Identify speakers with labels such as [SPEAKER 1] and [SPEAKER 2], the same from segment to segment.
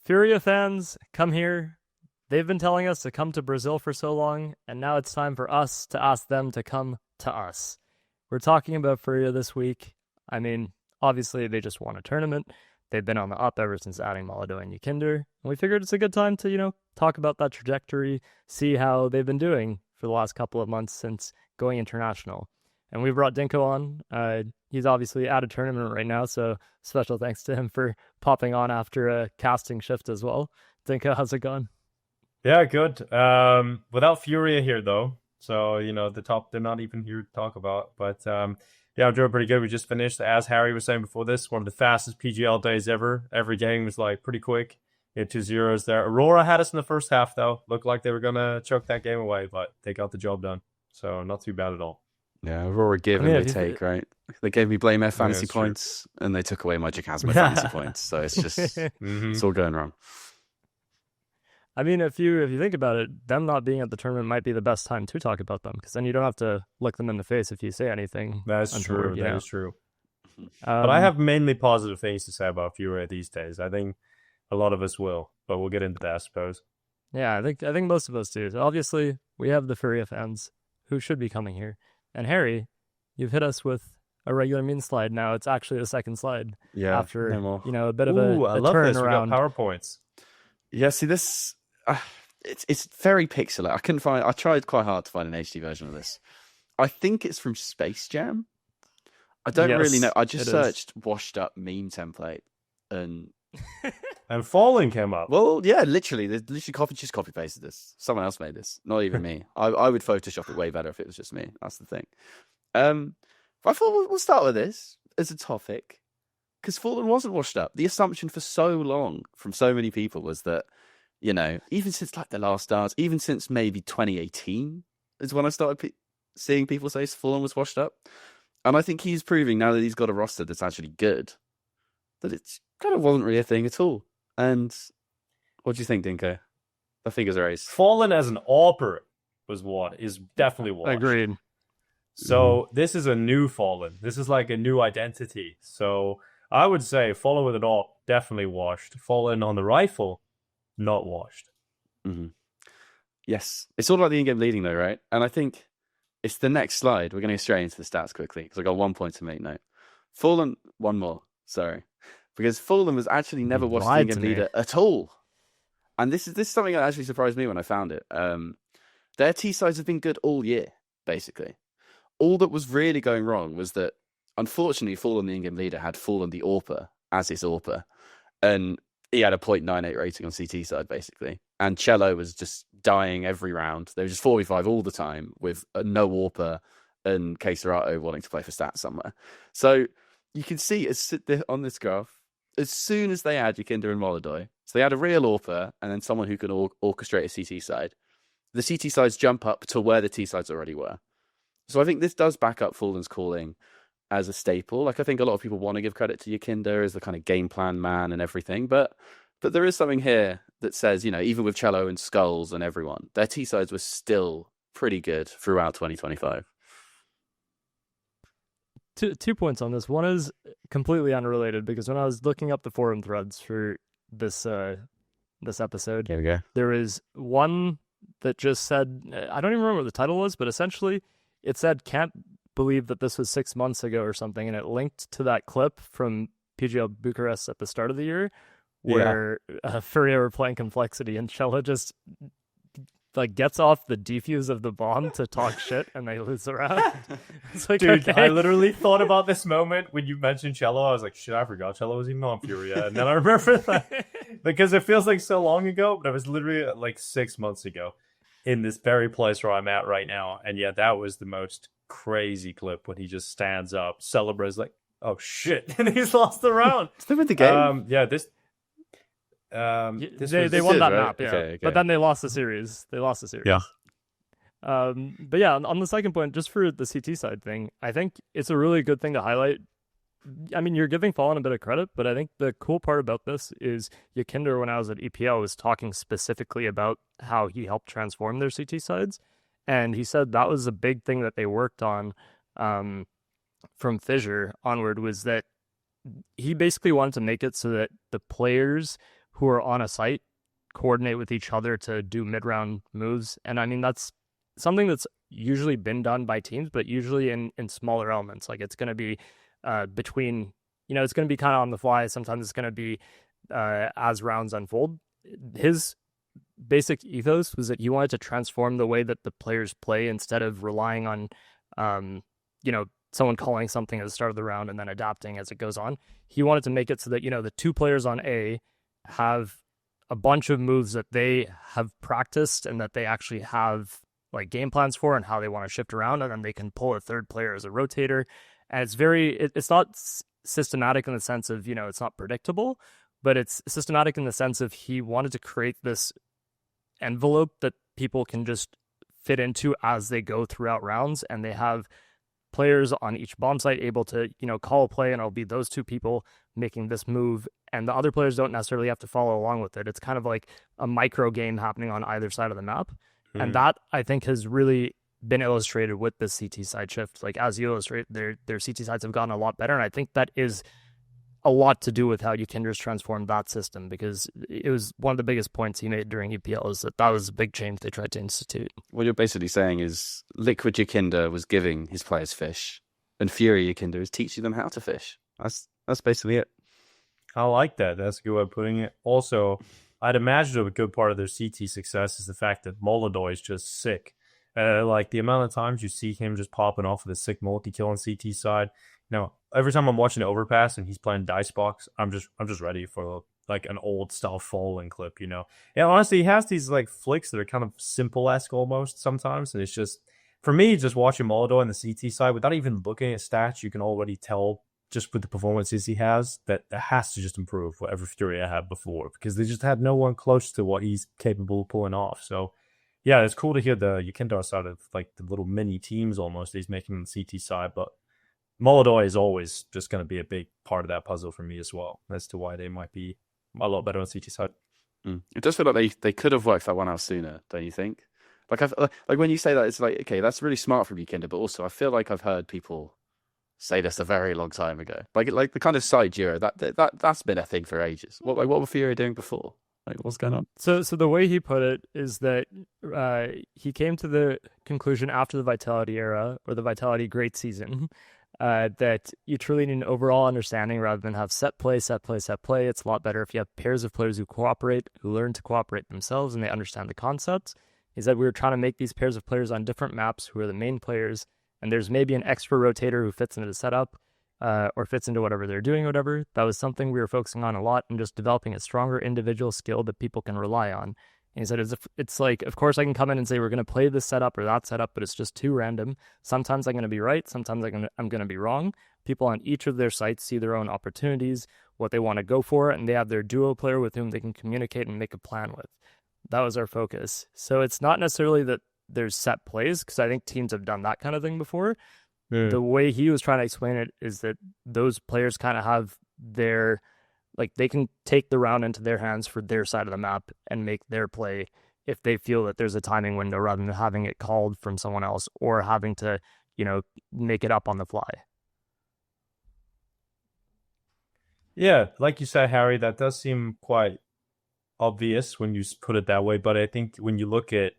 [SPEAKER 1] FURIA fans, come here. They've been telling us to come to Brazil for so long, and now it's time for us to ask them to come to us. We're talking about FURIA this week. I mean, obviously, they just won a tournament. They've been on the up ever since adding molodoy and YEKINDAR. And we figured it's a good time to, talk about that trajectory, see how they've been doing for the last couple of months since going international. And we brought Dinko on. He's obviously at a tournament right now, so special thanks to him for popping on after a casting shift as well. Dinko, how's it going?
[SPEAKER 2] Yeah, good. Without FURIA here, though. So, the top, they're not even here to talk about. But, yeah, I'm doing pretty good. We just finished, as Harry was saying before this, one of the fastest PGL days ever. Every game was, pretty quick. We had 2-0s there. Aurora had us in the first half, though. Looked like they were going to choke that game away, but they got the job done. So, not too bad at all.
[SPEAKER 3] Yeah, Aurora give and they take, right? They gave me Blame F fantasy points, and they took away my Jacasma fantasy points. So it's just, it's all going wrong.
[SPEAKER 1] I mean, if you think about it, them not being at the tournament might be the best time to talk about them, because then you don't have to look them in the face if you say anything.
[SPEAKER 2] That's true. That is true. But I have mainly positive things to say about FURIA these days. I think a lot of us will, but we'll get into that, I suppose.
[SPEAKER 1] Yeah, I think most of us do. So obviously, we have the FURIA fans who should be coming here. And Harry, you've hit us with a regular meme slide. Now it's actually the second slide.
[SPEAKER 3] Yeah.
[SPEAKER 1] After a bit of a
[SPEAKER 2] I love
[SPEAKER 1] turn
[SPEAKER 2] this.
[SPEAKER 1] around.
[SPEAKER 2] We got PowerPoints.
[SPEAKER 3] Yeah. See this. It's very pixelated. I couldn't find. I tried quite hard to find an HD version of this. I think it's from Space Jam. I don't really know. I just searched washed up meme template and
[SPEAKER 2] and FalleN came up.
[SPEAKER 3] Well, yeah, literally, they literally just copy pasted this. Someone else made this, not even me. I would Photoshop it way better if it was just me. That's the thing. But I thought we'll start with this as a topic because FalleN wasn't washed up. The assumption for so long from so many people was that, even since the last stars, even since maybe 2018 is when I started seeing people say FalleN was washed up. And I think he's proving now that he's got a roster that's actually good that it's kind of wasn't really a thing at all. And what do you think, Dinko? The figures are raised.
[SPEAKER 2] FalleN as an AWPer is definitely washed.
[SPEAKER 1] Agreed.
[SPEAKER 2] So this is a new FalleN. This is like a new identity. So I would say FalleN with an AWP, definitely washed. FalleN on the rifle, not washed.
[SPEAKER 3] Mm-hmm. Yes. It's all about the in-game leading though, right? And I think it's the next slide. We're going to go straight into the stats quickly because I got 1 point to make note. FalleN, one more. Sorry. Because FalleN was actually never washed the in-game leader at all. And this is something that actually surprised me when I found it. Their T-sides have been good all year, basically. All that was really going wrong was that, unfortunately, FalleN, the in-game leader, had FalleN the AWPer as his AWPer. And he had a 0.98 rating on CT side, basically. And Cello was just dying every round. They were just 4v5 all the time with no AWPer and KSCERATO wanting to play for stats somewhere. So you can see on this graph, as soon as they add YEKINDAR and molodoy, so they add a real AWPer and then someone who can orchestrate a CT side, the CT sides jump up to where the T sides already were. So I think this does back up FalleN's calling as a staple. I think a lot of people want to give credit to YEKINDAR as the kind of game plan man and everything, but there is something here that says, even with Cello and Skulls and everyone, their T sides were still pretty good throughout 2025.
[SPEAKER 1] 2 points on this. One is completely unrelated because when I was looking up the forum threads for this episode,
[SPEAKER 3] here we go.
[SPEAKER 1] There was one that just said, I don't even remember what the title was, but essentially it said, "Can't believe that this was 6 months ago" or something, and it linked to that clip from PGL Bucharest at the start of the year where FURIA were playing Complexity and Chella just gets off the defuse of the bomb to talk shit and they lose the round. It's
[SPEAKER 2] Dude, okay. I literally thought about this moment when you mentioned Cello. I was like, shit, I forgot Cello was even on FURIA. And then I remember that because it feels like so long ago, but it was literally 6 months ago in this very place where I'm at right now. And yeah, that was the most crazy clip when he just stands up, celebrates oh shit, and he's lost the round.
[SPEAKER 3] They win the game.
[SPEAKER 1] They won that map, yeah. Okay. But then they lost the series.
[SPEAKER 3] Yeah.
[SPEAKER 1] But yeah, on the second point, just for the CT side thing, I think it's a really good thing to highlight. I mean, you're giving FalleN a bit of credit, but I think the cool part about this is YEKINDAR, when I was at EPL, was talking specifically about how he helped transform their CT sides. And he said that was a big thing that they worked on from Fissure onward, was that he basically wanted to make it so that the players who are on a site coordinate with each other to do mid-round moves. And I mean, that's something that's usually been done by teams, but usually in smaller elements. Like, it's going to be between, it's going to be kind of on the fly. Sometimes it's going to be as rounds unfold. His basic ethos was that he wanted to transform the way that the players play instead of relying on, someone calling something at the start of the round and then adapting as it goes on. He wanted to make it so that, the two players on A have a bunch of moves that they have practiced and that they actually have like game plans for and how they want to shift around, and then they can pull a third player as a rotator. And it's not systematic in the sense of, it's not predictable, but it's systematic in the sense of he wanted to create this envelope that people can just fit into as they go throughout rounds, and they have players on each bomb site able to, call a play, and it'll be those two people making this move, and the other players don't necessarily have to follow along with it. It's kind of like a micro game happening on either side of the map. And that, I think, has really been illustrated with this CT side shift. Like, as you illustrate, their CT sides have gotten a lot better, and I think that is a lot to do with how YEKINDAR's transformed that system, because it was one of the biggest points he made during EPL is that was a big change they tried to institute.
[SPEAKER 3] What you're basically saying is Liquid YEKINDAR was giving his players fish, and FURIA YEKINDAR is teaching them how to fish. That's basically it.
[SPEAKER 2] I like that. That's a good way of putting it. Also, I'd imagine a good part of their CT success is the fact that molodoy is just sick. Like, the amount of times you see him just popping off with a sick multi-kill on CT side. Every time I'm watching the overpass and he's playing dice box, I'm just ready for like an old style FalleN clip, Yeah, honestly, he has these like flicks that are kind of simple-esque almost sometimes, and it's just, for me, just watching molodoy on the CT side without even looking at stats, you can already tell just with the performances he has that it has to just improve whatever FURIA had before, because they just had no one close to what he's capable of pulling off. So yeah, it's cool to hear the YEKINDAR side of like the little mini teams almost he's making on the CT side, but molodoy is always just going to be a big part of that puzzle for me as well, as to why they might be a lot better on CT side.
[SPEAKER 3] It does feel like they could have worked that one out sooner, don't you think? Like when you say that, it's like, okay, that's really smart from YEKINDAR, but also I feel like I've heard people say this a very long time ago. Like the kind of side duo that's been a thing for ages. What were FURIA doing before? Like, what's going on?
[SPEAKER 1] So the way he put it is that he came to the conclusion after the Vitality era, or the Vitality great season, that you truly need an overall understanding rather than have set play. It's a lot better if you have pairs of players who cooperate, who learn to cooperate themselves, and they understand the concepts. He said we were trying to make these pairs of players on different maps who are the main players, and there's maybe an extra rotator who fits into the setup or fits into whatever they're doing, whatever. That was something we were focusing on a lot, and just developing a stronger individual skill that people can rely on. And he said, it's like, of course I can come in and say we're going to play this setup or that setup, but it's just too random. Sometimes I'm going to be right. Sometimes I'm going to be wrong. People on each of their sites see their own opportunities, what they want to go for, and they have their duo player with whom they can communicate and make a plan with. That was our focus. So it's not necessarily that there's set plays, because I think teams have done that kind of thing before. The way he was trying to explain it is that those players kind of have their, like, they can take the round into their hands for their side of the map and make their play if they feel that there's a timing window, rather than having it called from someone else or having to, make it up on the fly.
[SPEAKER 2] Yeah, like you said, Harry, that does seem quite obvious when you put it that way. But I think when you look at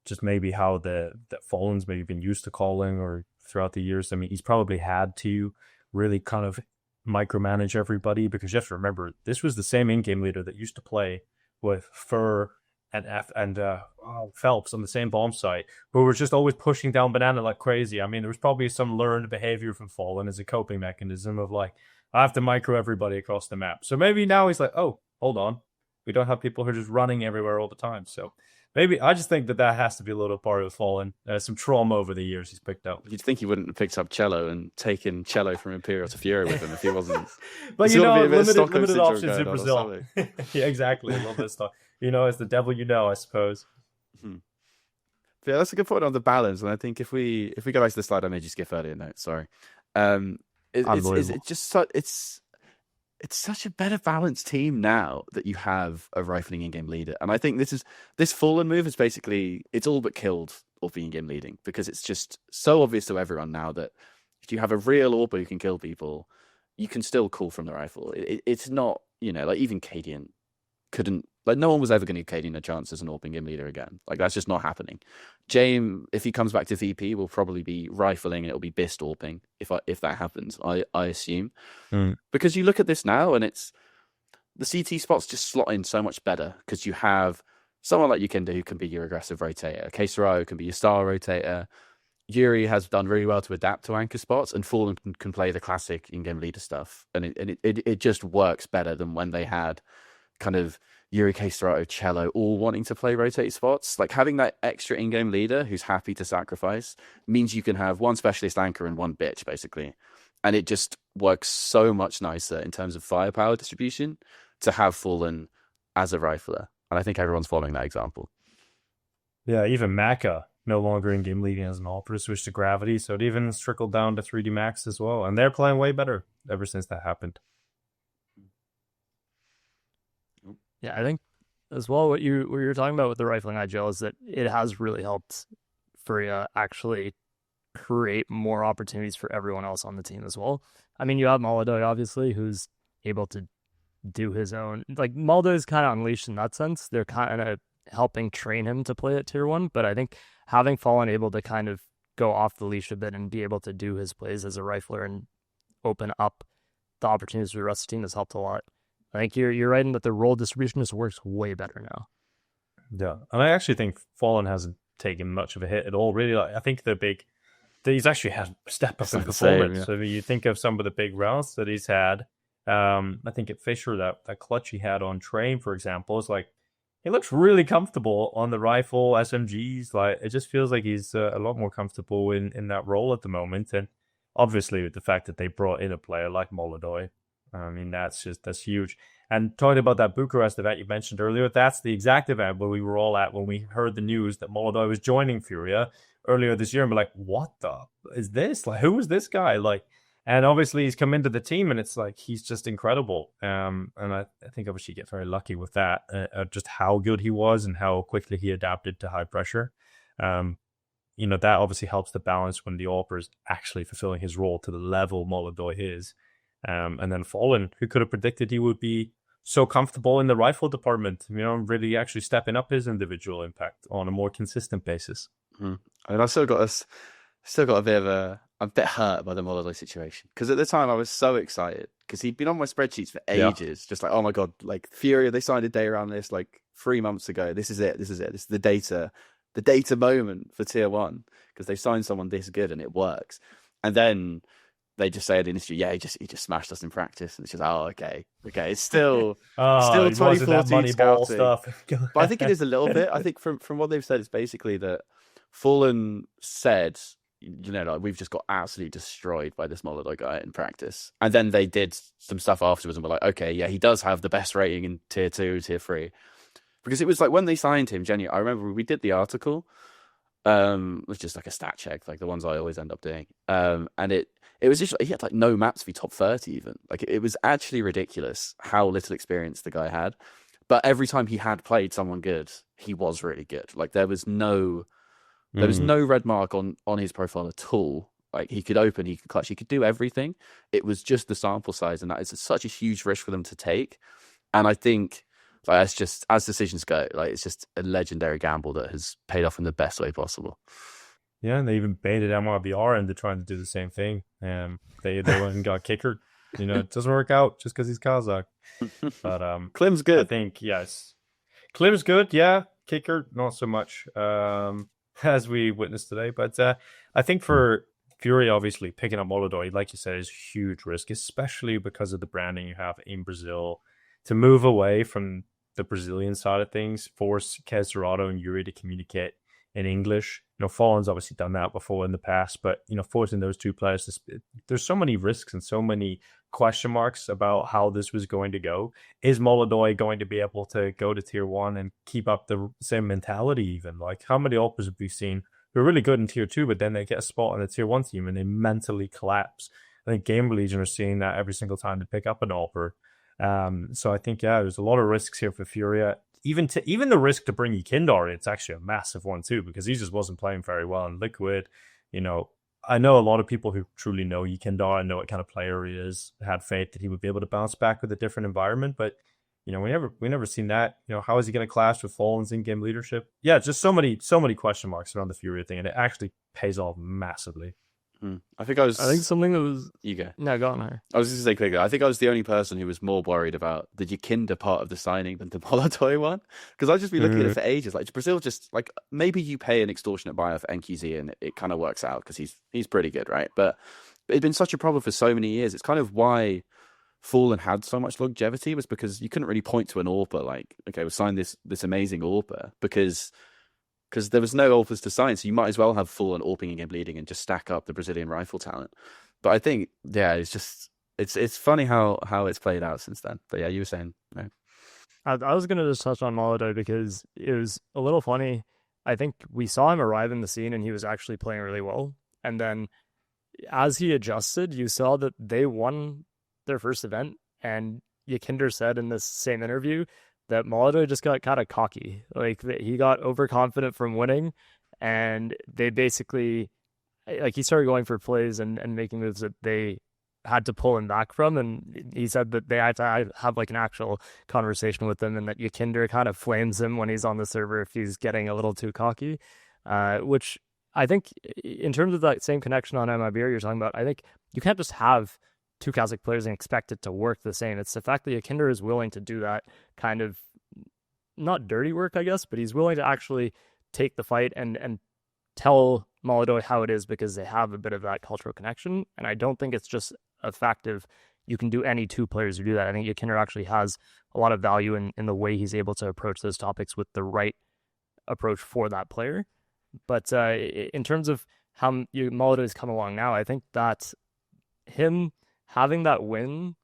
[SPEAKER 2] just maybe how that FalleN's maybe been used to calling or throughout the years, I mean, he's probably had to really kind of micromanage everybody, because you have to remember, this was the same in-game leader that used to play with Fur and Phelps on the same bomb site, who were just always pushing down banana like crazy. I mean, there was probably some learned behavior from FalleN as a coping mechanism of like, I have to micro everybody across the map. So maybe now he's like, oh, hold on, we don't have people who are just running everywhere all the time. So maybe I just think that has to be a little part of FalleN. Some trauma over the years he's picked up.
[SPEAKER 3] You'd think he wouldn't have picked up cello and taken cello from Imperial to FURIA with him if he wasn't.
[SPEAKER 2] But limited options in Brazil. Yeah, exactly. A little bit of stuff. It's the devil I suppose.
[SPEAKER 3] Yeah, that's a good point on the balance. And I think if we go back to the slide I made you skip earlier, no, sorry. It's just it's such a better balanced team now that you have a rifling in-game leader. And I think this FalleN move is basically, it's all but killed AWP in-game leading, because it's just so obvious to everyone now that if you have a real AWP who can kill people, you can still call from the rifle. It's not, like even Cadian couldn't, like, no one was ever going to give Kaden a chance as an AWP game leader again. Like, that's just not happening. James, if he comes back to VP, will probably be rifling and it'll be Bist AWPing if that happens, I assume. Because you look at this now and it's the CT spots just slot in so much better because you have someone like YEKINDAR who can be your aggressive rotator. KSCERATO can be your star rotator. yuurih has done really well to adapt to anchor spots, and FalleN can play the classic in-game leader stuff. And it just works better than when they had kind of yuurih, KSCERATO, Cello all wanting to play rotate spots. Like, having that extra in-game leader who's happy to sacrifice means you can have one specialist anchor and one bitch, basically. And it just works so much nicer in terms of firepower distribution to have FalleN as a rifler. And I think everyone's following that example.
[SPEAKER 2] Yeah, even Maka no longer in game leading as an AWPer, switched to Gravity, so it even trickled down to 3D Max as well. And they're playing way better ever since that happened.
[SPEAKER 1] Yeah, I think as well what you're talking about with the rifling IGL is that it has really helped FURIA actually create more opportunities for everyone else on the team as well. I mean, you have molodoy, obviously, who's able to do his own. Like, molodoy is kind of unleashed in that sense. They're kind of helping train him to play at tier 1, but I think having FalleN able to kind of go off the leash a bit and be able to do his plays as a rifler and open up the opportunities for the rest of the team has helped a lot. I think you're right in that the role distribution just works way better now.
[SPEAKER 2] Yeah, and I actually think FalleN hasn't taken much of a hit at all, really. Like, I think he's actually had a step up in performance.
[SPEAKER 3] Yeah.
[SPEAKER 2] So you think of some of the big rounds that he's had. I think at Fisher, that clutch he had on Train, for example, is like, he looks really comfortable on the rifle, SMGs. Like, it just feels like he's a lot more comfortable in that role at the moment. And obviously, with the fact that they brought in a player like molodoy, I mean, that's huge. And talking about that Bucharest event you mentioned earlier, that's the exact event where we were all at when we heard the news that molodoy was joining FURIA earlier this year. And we're like, what the is this? Like, who is this guy? Like, and obviously he's come into the team and it's like, he's just incredible. And I think obviously you get very lucky with that, just how good he was and how quickly he adapted to high pressure. You know, that obviously helps the balance when the AWPers actually fulfilling his role to the level molodoy is. And then FalleN, who could have predicted he would be so comfortable in the rifle department, you know, really actually stepping up his individual impact on a more consistent basis.
[SPEAKER 3] I mean, I've still got a bit of I'm a bit hurt by the molodoy situation, because at the time I was so excited because he'd been on my spreadsheets for ages. Just like, oh my god, like FURIA, they signed a day around this like 3 months ago. This is the data moment for tier 1, because they've signed someone this good and it works. And then they just say at the industry, yeah, he just smashed us in practice, and it's just, oh, okay, it's still 2014 scouting stuff. But I think it is a little bit. I think from what they've said, it's basically that FalleN said, you know, like, we've just got absolutely destroyed by this molodoy guy in practice, and then they did some stuff afterwards and were like, okay, yeah, he does have the best rating in tier 2, tier 3, because it was like when they signed him, genuinely, I remember we did the article, it was just like a stat check, like the ones I always end up doing, and it was just, he had like no maps to be top 30 even. Like, it was actually ridiculous how little experience the guy had. But every time he had played someone good, he was really good. Like, there was no red mark on his profile at all. Like, he could open, he could clutch, he could do everything. It was just the sample size, and that is such a huge risk for them to take. And I think, like, that's just, as decisions go, like, it's just a legendary gamble that has paid off in the best way possible.
[SPEAKER 2] Yeah, and they even baited MRBR into trying to do the same thing. They went and got Kicker. You know, it doesn't work out just because he's Kazakh. But
[SPEAKER 3] Klim's good.
[SPEAKER 2] I think, yes. Klim's good, yeah. Kicker, not so much, as we witnessed today. But I think for FURIA, obviously, picking up molodoy, like you said, is a huge risk, especially because of the branding you have in Brazil. To move away from the Brazilian side of things, force KSCERATO and yuurih to communicate in English. You know, FalleN's obviously done that before in the past, but, you know, forcing those two players, there's so many risks and so many question marks about how this was going to go. Is molodoy going to be able to go to tier 1 and keep up the same mentality even? Like, how many AWPers have we seen who are really good in tier 2, but then they get a spot on the tier 1 team and they mentally collapse? I think Game Legion are seeing that every single time they pick up an AWPer. So I think, yeah, there's a lot of risks here for FURIA. Even the risk to bring YEKINDAR, it's actually a massive one too, because he just wasn't playing very well in Liquid. You know, I know a lot of people who truly know YEKINDAR and know what kind of player he is, had faith that he would be able to bounce back with a different environment. But You know, we never seen that. You know, how is he going to clash with FalleN's in-game leadership? Yeah, just so many question marks around the FURIA thing, and it actually pays off massively.
[SPEAKER 3] I think
[SPEAKER 1] something that was.
[SPEAKER 3] You go.
[SPEAKER 1] No, go on here.
[SPEAKER 3] I was just going to say quickly. I think I was the only person who was more worried about the YEKINDAR part of the signing than the molodoy one, because I'd just be looking at it for ages. Like Brazil, just like maybe you pay an extortionate buyout for NQZ and it kind of works out because he's pretty good, right? But it's been such a problem for so many years. It's kind of why FalleN had so much longevity, was because you couldn't really point to an AWPer like, okay, we'll sign this amazing AWPer because there was no AWPers to sign, so you might as well have FalleN AWPing and bleeding and just stack up the Brazilian rifle talent. But I think, yeah, it's funny how it's played out since then. But yeah, you were saying, right?
[SPEAKER 1] I was going to just touch on molodoy because it was a little funny. I think we saw him arrive in the scene and he was actually playing really well. And then as he adjusted, you saw that they won their first event. And YEKINDAR said in this same interview that molodoy just got kind of cocky. Like, he got overconfident from winning, and they basically, like, he started going for plays and making moves that they had to pull him back from. And he said that they had to have like an actual conversation with him, and that YEKINDAR kind of flames him when he's on the server if he's getting a little too cocky, which I think in terms of that same connection on MIBR you're talking about, I think you can't just have two kyousuke players and expect it to work the same. It's the fact that YEKINDAR is willing to do that kind of, not dirty work, I guess, but he's willing to actually take the fight and tell molodoy how it is, because they have a bit of that cultural connection. And I don't think it's just a fact of you can do any two players who do that. I think YEKINDAR actually has a lot of value in the way he's able to approach those topics with the right approach for that player. But in terms of how molodoy's come along now, I think that him having that win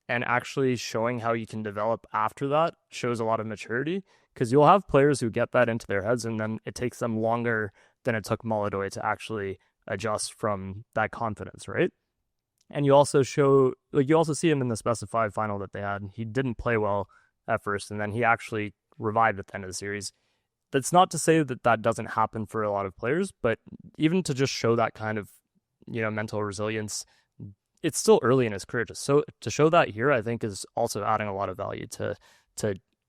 [SPEAKER 1] and actually showing how you can develop after that shows a lot of maturity, because you'll have players who get that into their heads and then it takes them longer than it took molodoy to actually adjust from that confidence, right? And you also see him in the specified final that they had. He didn't play well at first, and then he actually revived at the end of the series. That's not to say that that doesn't happen for a lot of players, but even to just show that kind of, mental resilience, it's still early in his career. So to show that here, I think, is also adding a lot of value to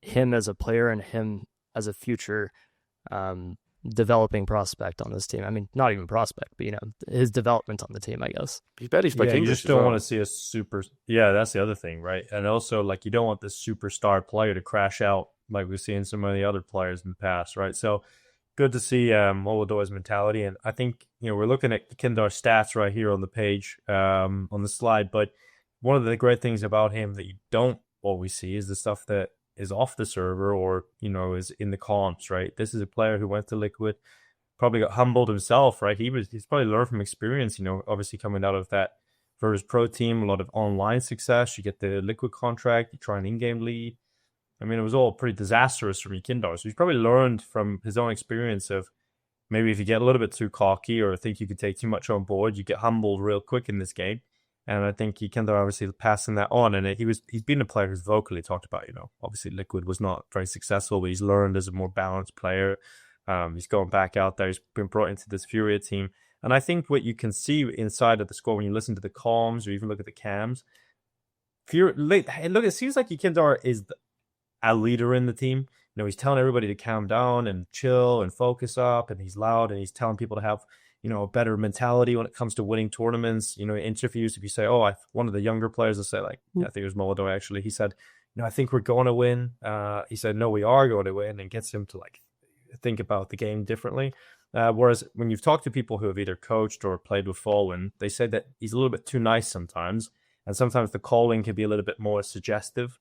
[SPEAKER 1] him as a player and him as a future developing prospect on this team. I mean, not even prospect, but his development on the team, I guess.
[SPEAKER 3] He barely spoke English.
[SPEAKER 2] You just don't want to see a super. Yeah, that's the other thing, right? And also, like, you don't want this superstar player to crash out like we've seen some of the other players in the past, right? So good to see molodoy's mentality. And I think, we're looking at YEKINDAR's stats right here on the page, on the slide. But one of the great things about him that you don't always see is the stuff that is off the server or, is in the comps, right? This is a player who went to Liquid, probably got humbled himself, right? He's probably learned from experience, obviously coming out of that Virtus Pro team, a lot of online success. You get the Liquid contract, you try an in-game lead. I mean, it was all pretty disastrous from YEKINDAR. So he's probably learned from his own experience of maybe if you get a little bit too cocky or think you could take too much on board, you get humbled real quick in this game. And I think YEKINDAR obviously passing that on. And he's been a player who's vocally talked about, obviously Liquid was not very successful, but he's learned as a more balanced player. He's going back out there. He's been brought into this FURIA team. And I think what you can see inside of the squad when you listen to the comms or even look at the cams, it seems like YEKINDAR is a leader in the team. He's telling everybody to calm down and chill and focus up, and he's loud, and he's telling people to have, a better mentality when it comes to winning tournaments. Interviews, if you say, one of the younger players will say, like, I think it was molodoy actually, he said, I think we're going to win. He said, no, we are going to win, and gets him to like think about the game differently. Whereas when you've talked to people who have either coached or played with FalleN, they say that he's a little bit too nice sometimes, and sometimes the calling can be a little bit more suggestive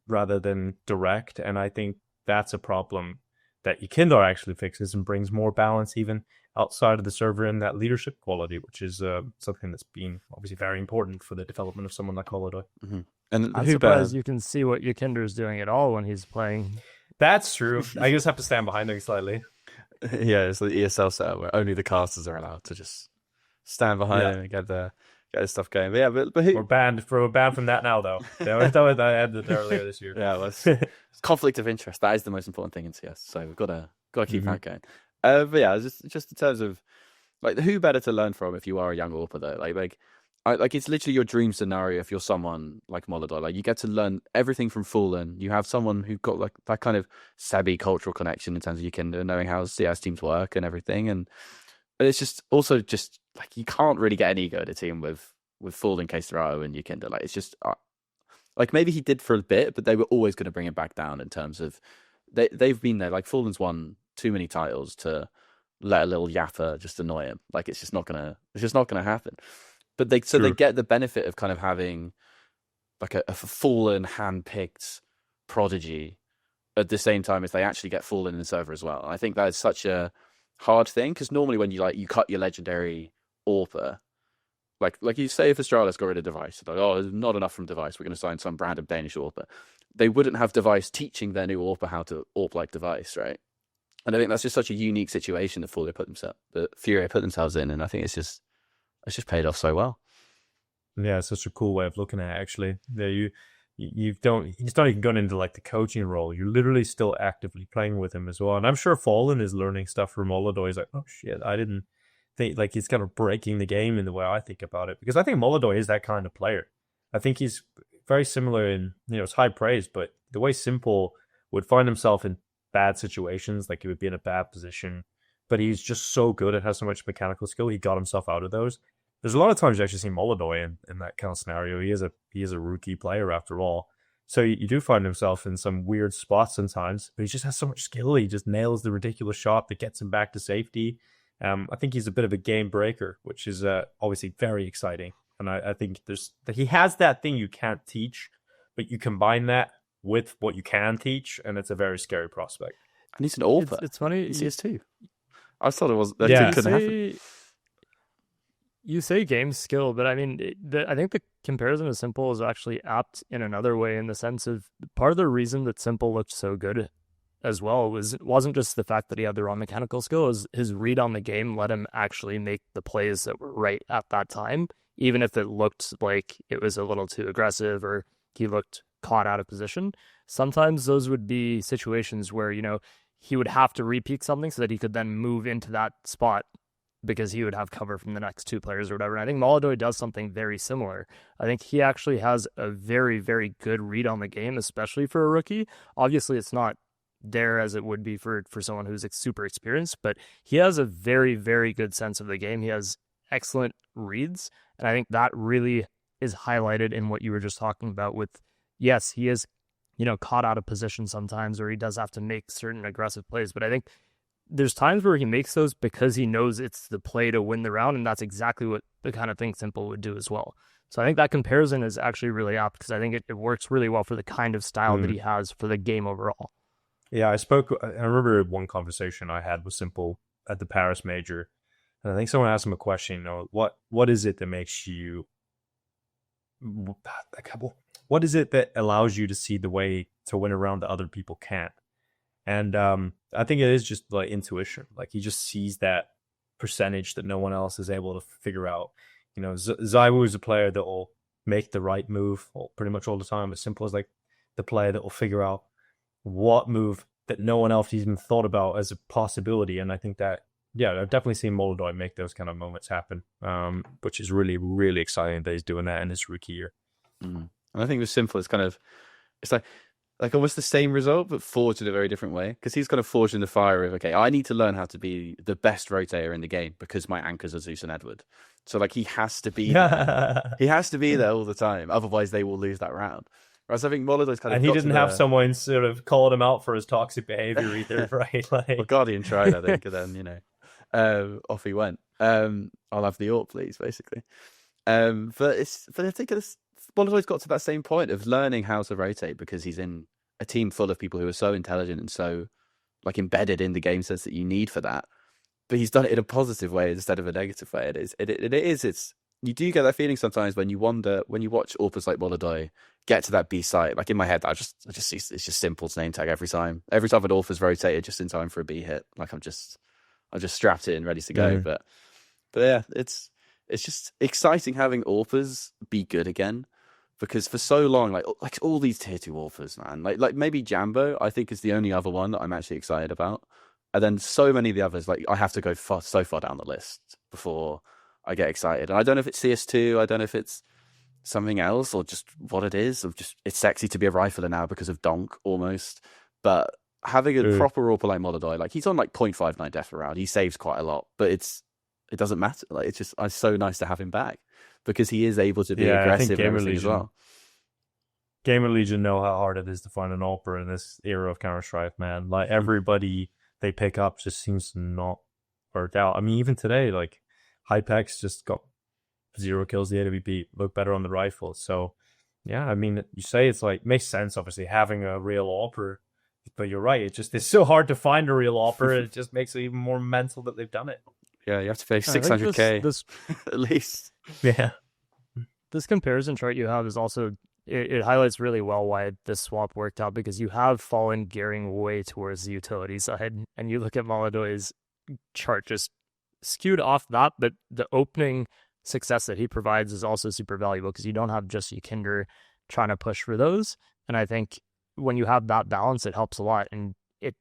[SPEAKER 2] rather than direct. And I think that's a problem that YEKINDAR actually fixes and brings more balance even outside of the server and that leadership quality, which is something that's been obviously very important for the development of someone like molodoy.
[SPEAKER 3] Mm-hmm. And
[SPEAKER 1] I'm surprised you can see what YEKINDAR is doing at all when he's playing.
[SPEAKER 2] That's true. I just have to stand behind him slightly.
[SPEAKER 3] Yeah, it's the ESL setup where only the casters are allowed to just stand behind him and get the stuff going. But yeah, but
[SPEAKER 2] we're banned from that now, though. I ended earlier this year.
[SPEAKER 3] Yeah, well, it's conflict of interest. That is the most important thing in CS. So we've got to keep that going. But yeah, just in terms of like who better to learn from if you are a young AWPer though. Like like it's literally your dream scenario if you're someone like molodoy. Like you get to learn everything from FalleN. You have someone who got like that kind of savvy cultural connection in terms of YEKINDAR, knowing how CS teams work and everything. And it's just also just like you can't really get an ego at a team with FalleN, KSCERATO, and YEKINDAR. Like it's just like maybe he did for a bit, but they were always going to bring him back down in terms of they've been there. Like FalleN's won too many titles to let a little yapper just annoy him. Like it's just not gonna happen. But they get the benefit of kind of having like a FalleN hand-picked prodigy at the same time as they actually get FalleN in the server as well. And I think that is such a hard thing because normally when you cut your legendary AWPer, like you say if Astralis got rid of Device, like, oh, there's not enough from Device, we're going to sign some random Danish AWPer. They wouldn't have Device teaching their new AWPer how to AWP like Device, right? And I think that's just such a unique situation that FURIA put themselves in, and I think it's just paid off so well.
[SPEAKER 2] Yeah, it's such a cool way of looking at it, actually. Yeah, he's not even going into like the coaching role. You're literally still actively playing with him as well. And I'm sure FalleN is learning stuff from molodoy. He's like, oh shit, I didn't think, like he's kind of breaking the game in the way I think about it. Because I think molodoy is that kind of player. I think he's very similar in, it's high praise, but the way Simple would find himself in bad situations, like he would be in a bad position, but he's just so good and has so much mechanical skill, he got himself out of those. There's a lot of times you actually see molodoy in that kind of scenario. He is a rookie player after all. So you do find himself in some weird spots sometimes, but he just has so much skill. He just nails the ridiculous shot that gets him back to safety. I think he's a bit of a game breaker, which is obviously very exciting. And I think he has that thing you can't teach, but you combine that with what you can teach, and it's a very scary prospect.
[SPEAKER 3] And he's an AWPer.
[SPEAKER 1] It's funny.
[SPEAKER 3] He is too. I thought it was that couldn't happen.
[SPEAKER 1] You say game skill, but I mean, I think the comparison to Simple is actually apt in another way, in the sense of part of the reason that Simple looked so good as well wasn't just the fact that he had the raw mechanical skill. His read on the game let him actually make the plays that were right at that time, even if it looked like it was a little too aggressive or he looked caught out of position. Sometimes those would be situations where, he would have to repeat something so that he could then move into that spot because he would have cover from the next two players or whatever. And I think molodoy does something very similar. I think he actually has a very, very good read on the game, especially for a rookie. Obviously, it's not there as it would be for someone who's super experienced, but he has a very, very good sense of the game. He has excellent reads, and I think that really is highlighted in what you were just talking about with, yes, he is, caught out of position sometimes, or he does have to make certain aggressive plays, but I think there's times where he makes those because he knows it's the play to win the round, and that's exactly what the kind of thing Simple would do as well. So I think that comparison is actually really apt because I think it works really well for the kind of style that he has for the game overall.
[SPEAKER 2] Yeah, I remember one conversation I had with Simple at the Paris Major, and I think someone asked him a question, what is it that makes you, what is it that allows you to see the way to win a round that other people can't? And I think it is just like intuition. Like he just sees that percentage that no one else is able to figure out. Zywoo is a player that will make the right move pretty much all the time. As Simple as like the player that will figure out what move that no one else even thought about as a possibility. And I think that, I've definitely seen molodoy make those kind of moments happen, which is really, really exciting that he's doing that in his rookie year.
[SPEAKER 3] And I think with Simple, it's like almost the same result, but forged in a very different way. Because he's kind of forged in the fire of, okay, I need to learn how to be the best rotator in the game because my anchors are Zeus and Edward. So like he has to be there. He has to be there all the time. Otherwise they will lose that round. Whereas I think molodoy's kind of,
[SPEAKER 2] and he didn't have someone sort of calling him out for his toxic behavior either, right? Like,
[SPEAKER 3] well, Guardian tried, I think, and then off he went. I'll have the AWP, please, basically. But I think molodoy's got to that same point of learning how to rotate because he's in a team full of people who are so intelligent and so like embedded in the game sense that you need for that. But he's done it in a positive way instead of a negative way. It's you do get that feeling sometimes when you wonder, when you watch AWPers like molodoy get to that B site. Like in my head, I just see it's just Simple's name tag every time. Every time an AWPer's rotated just in time for a B hit, like I'm just strapped in, ready to go. But yeah, it's just exciting having AWPers be good again. Because for so long, like all these tier 2 AWPers, man, like maybe Jambo, I think is the only other one that I'm actually excited about. And then so many of the others, like I have to go so far down the list before I get excited. And I don't know if it's CS2, I don't know if it's something else or just what it is. Of just it's sexy to be a rifler now because of Donk almost. But having a proper AWP like molodoy, like he's on like 0.59 death a round. He saves quite a lot, but it doesn't matter. Like it's so nice to have him back because he is able to be aggressive and everything as well.
[SPEAKER 2] Gamer Legion know how hard it is to find an AWPer in this era of Counter-Strike, man. Like everybody they pick up just seems to not work out. I mean, even today, like Hypex just got 0 kills the AWP, look better on the rifle. So yeah, I mean, you say it's like makes sense obviously having a real AWPer, but you're right, it's so hard to find a real AWPer. It just makes it even more mental that they've done it.
[SPEAKER 3] Yeah, you have to pay 600k
[SPEAKER 1] this
[SPEAKER 3] at least.
[SPEAKER 2] Yeah,
[SPEAKER 1] this comparison chart you have is also it highlights really well why this swap worked out, because you have FalleN gearing way towards the utility side, and you look at molodoy's chart just skewed off that, but the opening success that he provides is also super valuable because you don't have just YEKINDAR trying to push for those. And I think when you have that balance, it helps a lot. And it,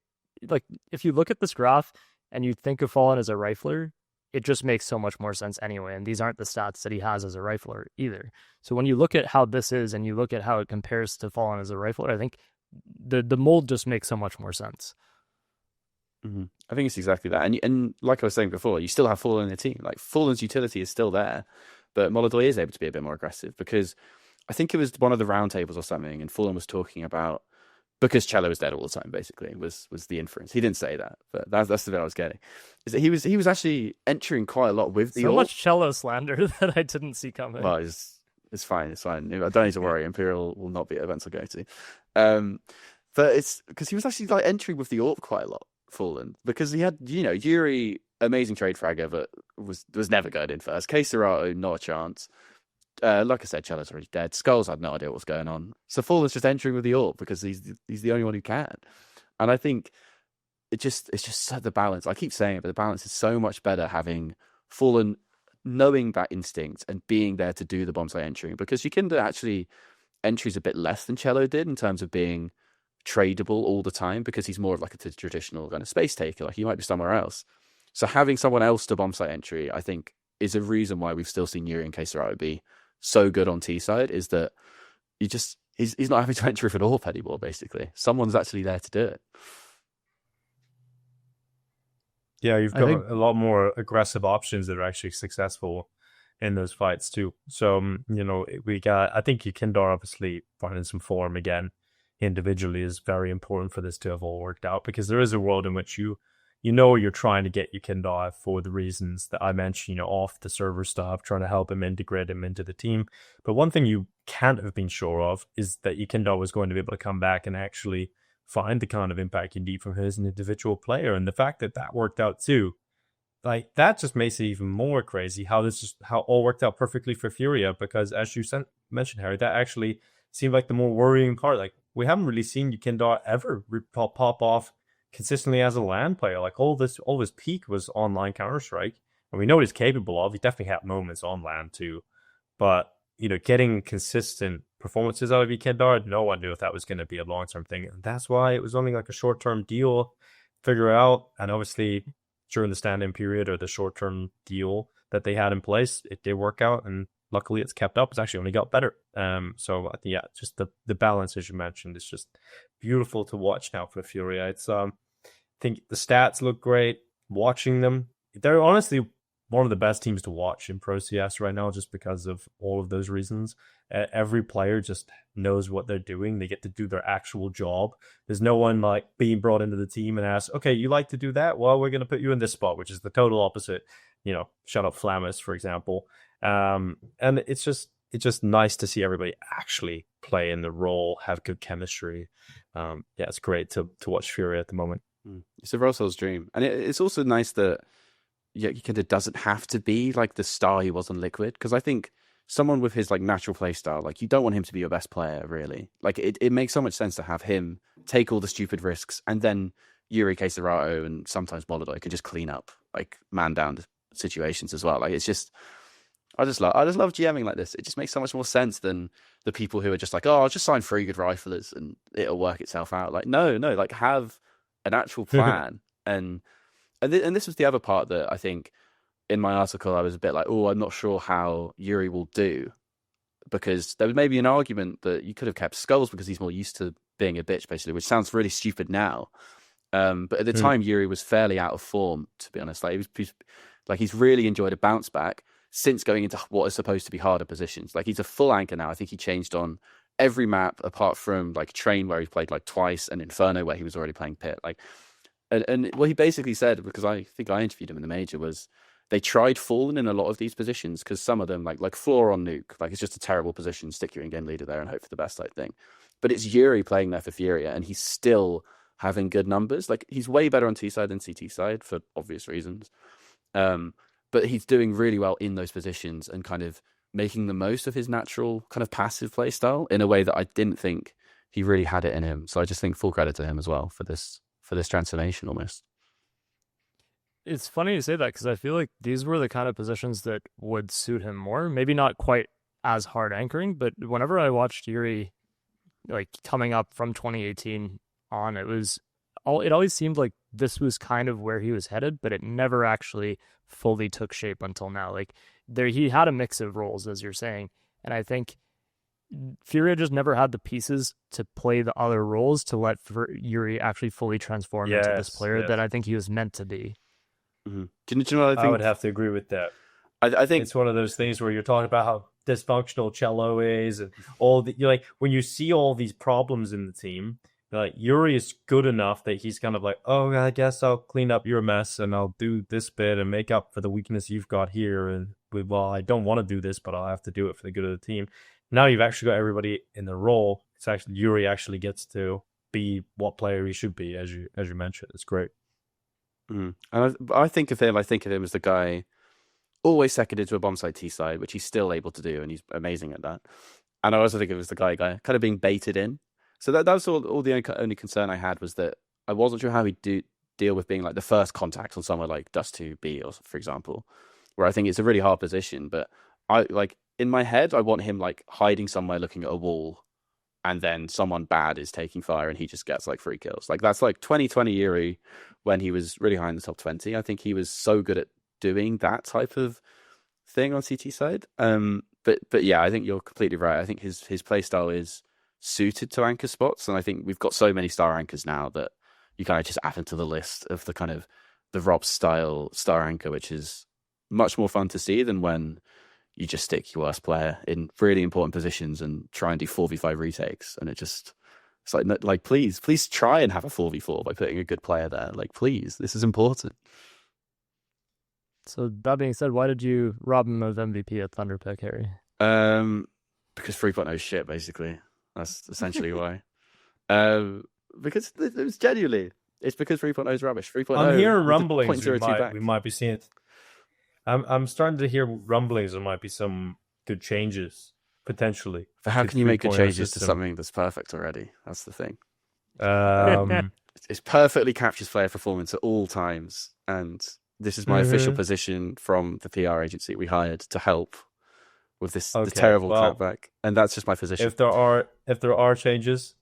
[SPEAKER 1] like, if you look at this graph and you think of FalleN as a rifler, it just makes so much more sense anyway. And these aren't the stats that he has as a rifler either. So when you look at how this is and you look at how it compares to FalleN as a rifler, I think the mold just makes so much more sense.
[SPEAKER 3] Mm-hmm. I think it's exactly that. And like I was saying before, you still have FalleN in the team. Like FalleN's utility is still there, but molodoy is able to be a bit more aggressive because I think it was one of the roundtables or something, and FalleN was talking about because Cello is dead all the time, basically, was the inference. He didn't say that, but that's the bit I was getting. Is that he was actually entering quite a lot with the
[SPEAKER 1] so much Cello slander that I didn't see coming.
[SPEAKER 3] Well, it's fine. It's fine. I don't need to worry. Imperial will not be at events I'll go to. But it's because he was actually like entering with the AWP quite a lot, FalleN, because he had, yuurih, amazing trade fragger, but was never going in first. KSCERATO, not a chance. Like I said, Cello's already dead. Skulls had no idea what was going on. So FalleN's just entering with the AWP because he's the only one who can. And I think it's just the balance. I keep saying it, but the balance is so much better having FalleN knowing that instinct and being there to do the bomb site entering, because YEKINDAR actually entries a bit less than Cello did in terms of being tradable all the time, because he's more of like a traditional kind of space taker. Like he might be somewhere else. So having someone else to bomb site entry, I think, is a reason why we've still seen yuurih and KSCERATO be so good on T side, is that he's not having to enter with an AWP anymore, basically. Someone's actually there to do it.
[SPEAKER 2] Yeah, you've got a lot more aggressive options that are actually successful in those fights too. So, I think YEKINDAR obviously finding some form again individually is very important for this to have all worked out, because there is a world in which you're trying to get YEKINDAR for the reasons that I mentioned, off the server stuff, trying to help him integrate him into the team. But one thing you can't have been sure of is that YEKINDAR was going to be able to come back and actually find the kind of impact you need from him as an individual player. And the fact that worked out too, like, that just makes it even more crazy how all worked out perfectly for FURIA, because as you mentioned, Harry, that actually seemed like the more worrying part. Like, we haven't really seen YEKINDAR ever pop off consistently as a LAN player. Like, all his peak was online Counter-Strike, and we know what he's capable of. He definitely had moments on LAN too, but getting consistent performances out of YEKINDAR, no one knew if that was going to be a long-term thing, and that's why it was only like a short-term deal, figure out. And obviously during the stand-in period, or the short-term deal that they had in place, it did work out, and luckily it's kept up. It's actually only got better. So yeah, just the balance, as you mentioned, is just beautiful to watch now for FURIA. It's I think the stats look great. Watching them, they're honestly one of the best teams to watch in Pro CS right now, just because of all of those reasons. Every player just knows what they're doing. They get to do their actual job. There's no one like being brought into the team and asked, okay, you like to do that? Well, we're going to put you in this spot, which is the total opposite. Shut up Flamus, for example. And it's just nice to see everybody actually play in the role, have good chemistry. Yeah, it's great to watch FURIA at the moment.
[SPEAKER 3] It's a Rosel's dream. And it's also nice that YEKINDAR doesn't have to be like the star he was on Liquid, because I think someone with his like natural play style, like, you don't want him to be your best player, really. Like, it makes so much sense to have him take all the stupid risks, and then yuurih, KSCERATO, and sometimes molodoy can just clean up like man down situations as well. Like, it's just, I just love GMing like this. It just makes so much more sense than the people who are just like, oh, I'll just sign 3 good riflers and it'll work itself out. Like, no, like, have an actual plan. And this was the other part that I think in my article, I was a bit like, oh, I'm not sure how YEKI will do, because there was maybe an argument that you could have kept Skulls because he's more used to being a bitch, basically, which sounds really stupid now. But at the time, YEKI was fairly out of form, to be honest. Like he's really enjoyed a bounce back since going into what is supposed to be harder positions. Like, he's a full anchor now. I think he changed on every map apart from like Train, where he played like twice, and Inferno, where he was already playing Pit. Like, and what he basically said, because I think I interviewed him in the major, was they tried FalleN in a lot of these positions, because some of them, like Floor on Nuke, like, it's just a terrible position. Stick your in-game leader there and hope for the best type thing. But it's YEKI playing there for FURIA, and he's still having good numbers. Like, he's way better on T side than CT side for obvious reasons. But he's doing really well in those positions and kind of making the most of his natural kind of passive play style in a way that I didn't think he really had it in him. So I just think full credit to him as well for this transformation almost.
[SPEAKER 1] It's funny you say that, because I feel like these were the kind of positions that would suit him more. Maybe not quite as hard anchoring, but whenever I watched YEKI, like, coming up from 2018 on, it always seemed like this was kind of where he was headed, but it never actually fully took shape until now. Like, he had a mix of roles, as you're saying, and I think FURIA just never had the pieces to play the other roles to let YEKI actually fully transform into this player that I think he was meant to be.
[SPEAKER 3] Mm-hmm. Do you know what I think?
[SPEAKER 2] I would have to agree with that.
[SPEAKER 3] I think
[SPEAKER 2] it's one of those things where you're talking about how dysfunctional Cello is, and all the, like, when you see all these problems in the team, like, YEKI is good enough that he's kind of like, oh, I guess I'll clean up your mess and I'll do this bit and make up for the weakness you've got here. And well, I don't want to do this, but I'll have to do it for the good of the team. Now you've actually got everybody in the role. It's actually YEKI actually gets to be what player he should be, as you mentioned. It's great.
[SPEAKER 3] And I think of him as the guy always seconded to a bomb side T side, which he's still able to do, and he's amazing at that. And I also think of him as the guy kind of being baited in. So that was all the only concern I had, was that I wasn't sure how he'd deal with being like the first contact on somewhere like Dust 2B, or for example, where I think it's a really hard position. But I, like, in my head, I want him like hiding somewhere looking at a wall, and then someone bad is taking fire and he just gets like 3 kills. Like, that's like 2020 YEKI when he was really high in the top 20. I think he was so good at doing that type of thing on CT side. But yeah, I think you're completely right. I think his play style is suited to anchor spots, and I think we've got so many star anchors now that you kind of just add into the list of the kind of the Rob style star anchor, which is much more fun to see than when you just stick your worst player in really important positions and try and do 4v5 retakes, and it's like please try and have a 4v4 by putting a good player there. Like, please, this is important.
[SPEAKER 1] So that being said, why did you rob him of MVP at Thunderpick, Harry?
[SPEAKER 3] Because 3.0 is shit, basically. That's essentially why. Because it was genuinely, it's because 3.0 is rubbish. 3.0.
[SPEAKER 2] I'm hearing rumblings.
[SPEAKER 3] We
[SPEAKER 2] might be seeing it. I'm starting to hear rumblings. There might be some good changes potentially.
[SPEAKER 3] But how can you make good changes to something that's perfect already? That's the thing. It perfectly captures player performance at all times, and this is my official position from the PR agency we hired to help with this the terrible clapback, and that's just my position.
[SPEAKER 2] If there are changes,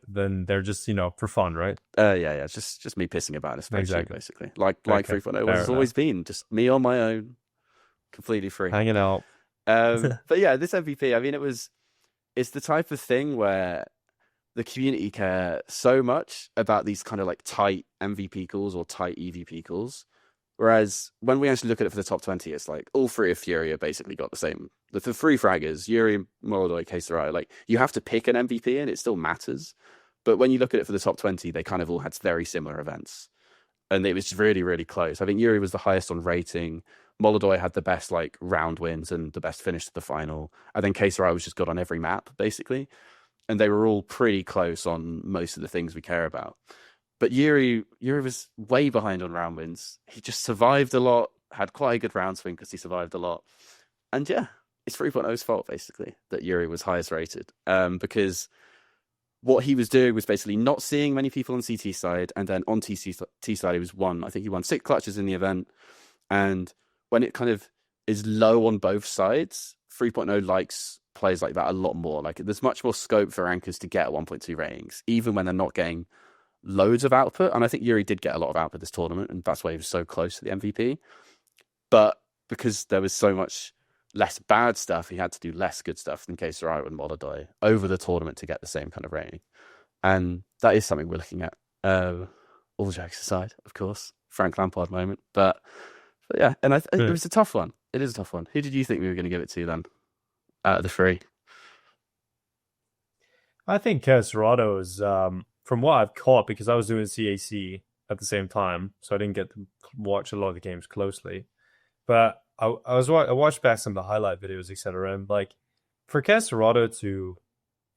[SPEAKER 2] then they're just for fun, right?
[SPEAKER 3] Yeah, just me pissing about it, basically. Like 3.0 has always been, just me on my own, completely free,
[SPEAKER 2] hanging out.
[SPEAKER 3] But yeah, this MVP, I mean, it's the type of thing where the community care so much about these kind of like tight MVP calls or tight EVP calls. Whereas when we actually look at it for the top 20, it's like all 3 of FURIA basically got the same. The 3 fraggers, YEKI, molodoy, KSCERATO, like, you have to pick an MVP and it still matters. But when you look at it for the top 20, they kind of all had very similar events. And it was really, really close. I think YEKI was the highest on rating. molodoy had the best like round wins and the best finish to the final. And then KSCERATO was just good on every map, basically. And they were all pretty close on most of the things we care about. But YEKI was way behind on round wins. He just survived a lot, had quite a good round swing because he survived a lot. And yeah, it's 3.0's fault, basically, that YEKI was highest rated. Because what he was doing was basically not seeing many people on CT side, and then on T side he was I think he won 6 clutches in the event. And when it kind of is low on both sides, 3.0 likes players like that a lot more. Like, there's much more scope for anchors to get 1.2 ratings, even when they're not getting loads of output. And I think YEKI did get a lot of output this tournament, and that's why he was so close to the MVP. but because there was so much less bad stuff, he had to do less good stuff than KSCERATO and molodoy over the tournament to get the same kind of rating. And that is something we're looking at. All jokes aside, of course, Frank Lampard moment. But yeah, and it was a tough one. It is a tough one. Who did you think we were going to give it to then out of the three?
[SPEAKER 2] I think KSCERATO is, from what I've caught, because I was doing CAC at the same time, so I didn't get to watch a lot of the games closely. But I watched back some of the highlight videos, etc. And like for KSCERATO to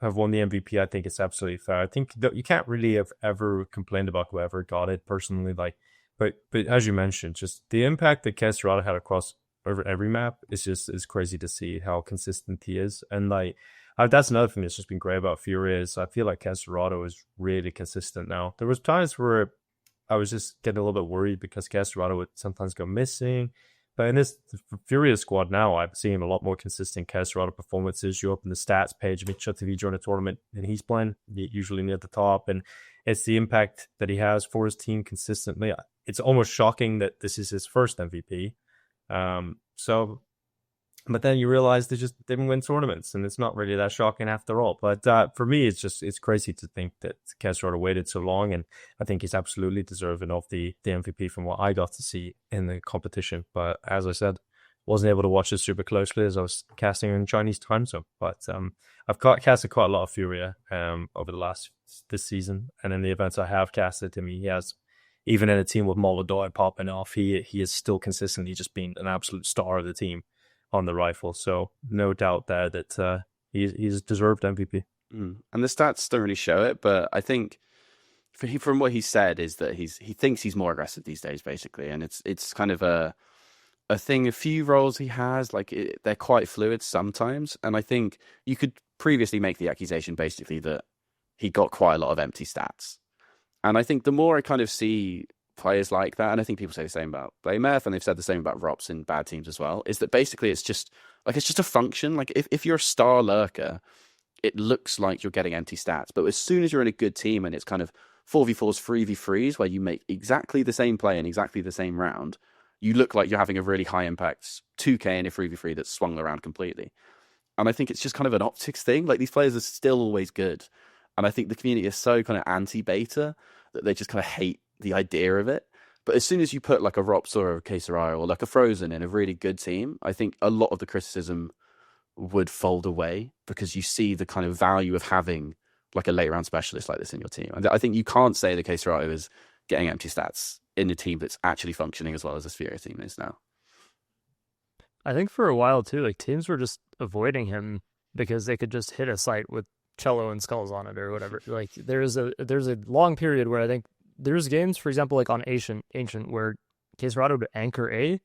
[SPEAKER 2] have won the MVP, I think it's absolutely fair. I think that you can't really have ever complained about whoever got it personally. Like, but as you mentioned, just the impact that KSCERATO had across over every map is crazy to see how consistent he is. And like that's another thing that's just been great about FURIA is I feel like KSCERATO is really consistent now. There was times where I was just getting a little bit worried because KSCERATO would sometimes go missing. But in this FURIA squad now, I'm seeing a lot more consistent KSCERATO performances. You open the stats page of HLTV during a tournament, and he's playing usually near the top. And it's the impact that he has for his team consistently. It's almost shocking that this is his first MVP. But then you realize they just didn't win tournaments, and it's not really that shocking after all. But for me, it's crazy to think that KSCERATO waited so long, and I think he's absolutely deserving of the MVP from what I got to see in the competition. But as I said, wasn't able to watch it super closely as I was casting in Chinese time zone. But I've casted quite a lot of FURIA over this season, and in the events I have casted him, he has, even in a team with molodoy popping off, he is still consistently just being an absolute star of the team on the rifle. So no doubt there that he's deserved MVP.
[SPEAKER 3] And the stats don't really show it, but I think from what he said is that he thinks he's more aggressive these days, basically, and it's kind of a thing. A few roles he has, like they're quite fluid sometimes, and I think you could previously make the accusation basically that he got quite a lot of empty stats, and I think the more I kind of see players like that, and I think people say the same about Blaymeth, and they've said the same about Rops in bad teams as well, is that basically it's just a function. Like if you're a star lurker, it looks like you're getting empty stats, but as soon as you're in a good team and it's kind of 4v4s, 3v3s, where you make exactly the same play in exactly the same round, you look like you're having a really high impact 2k in a 3v3 that's swung around completely. And I think it's just kind of an optics thing. Like these players are still always good, and I think the community is so kind of anti-beta that they just kind of hate the idea of it. But as soon as you put like a Rops or a KSCERATO or like a Frozen in a really good team, I think a lot of the criticism would fold away because you see the kind of value of having like a late round specialist like this in your team. And I think you can't say that KSCERATO is getting empty stats in a team that's actually functioning as well as this FURIA team is now.
[SPEAKER 1] I think for a while too, like teams were just avoiding him because they could just hit a site with cello and skulls on it or whatever. Like there's a long period where I think there's games, for example, like on Ancient, where KSCERATO would anchor A,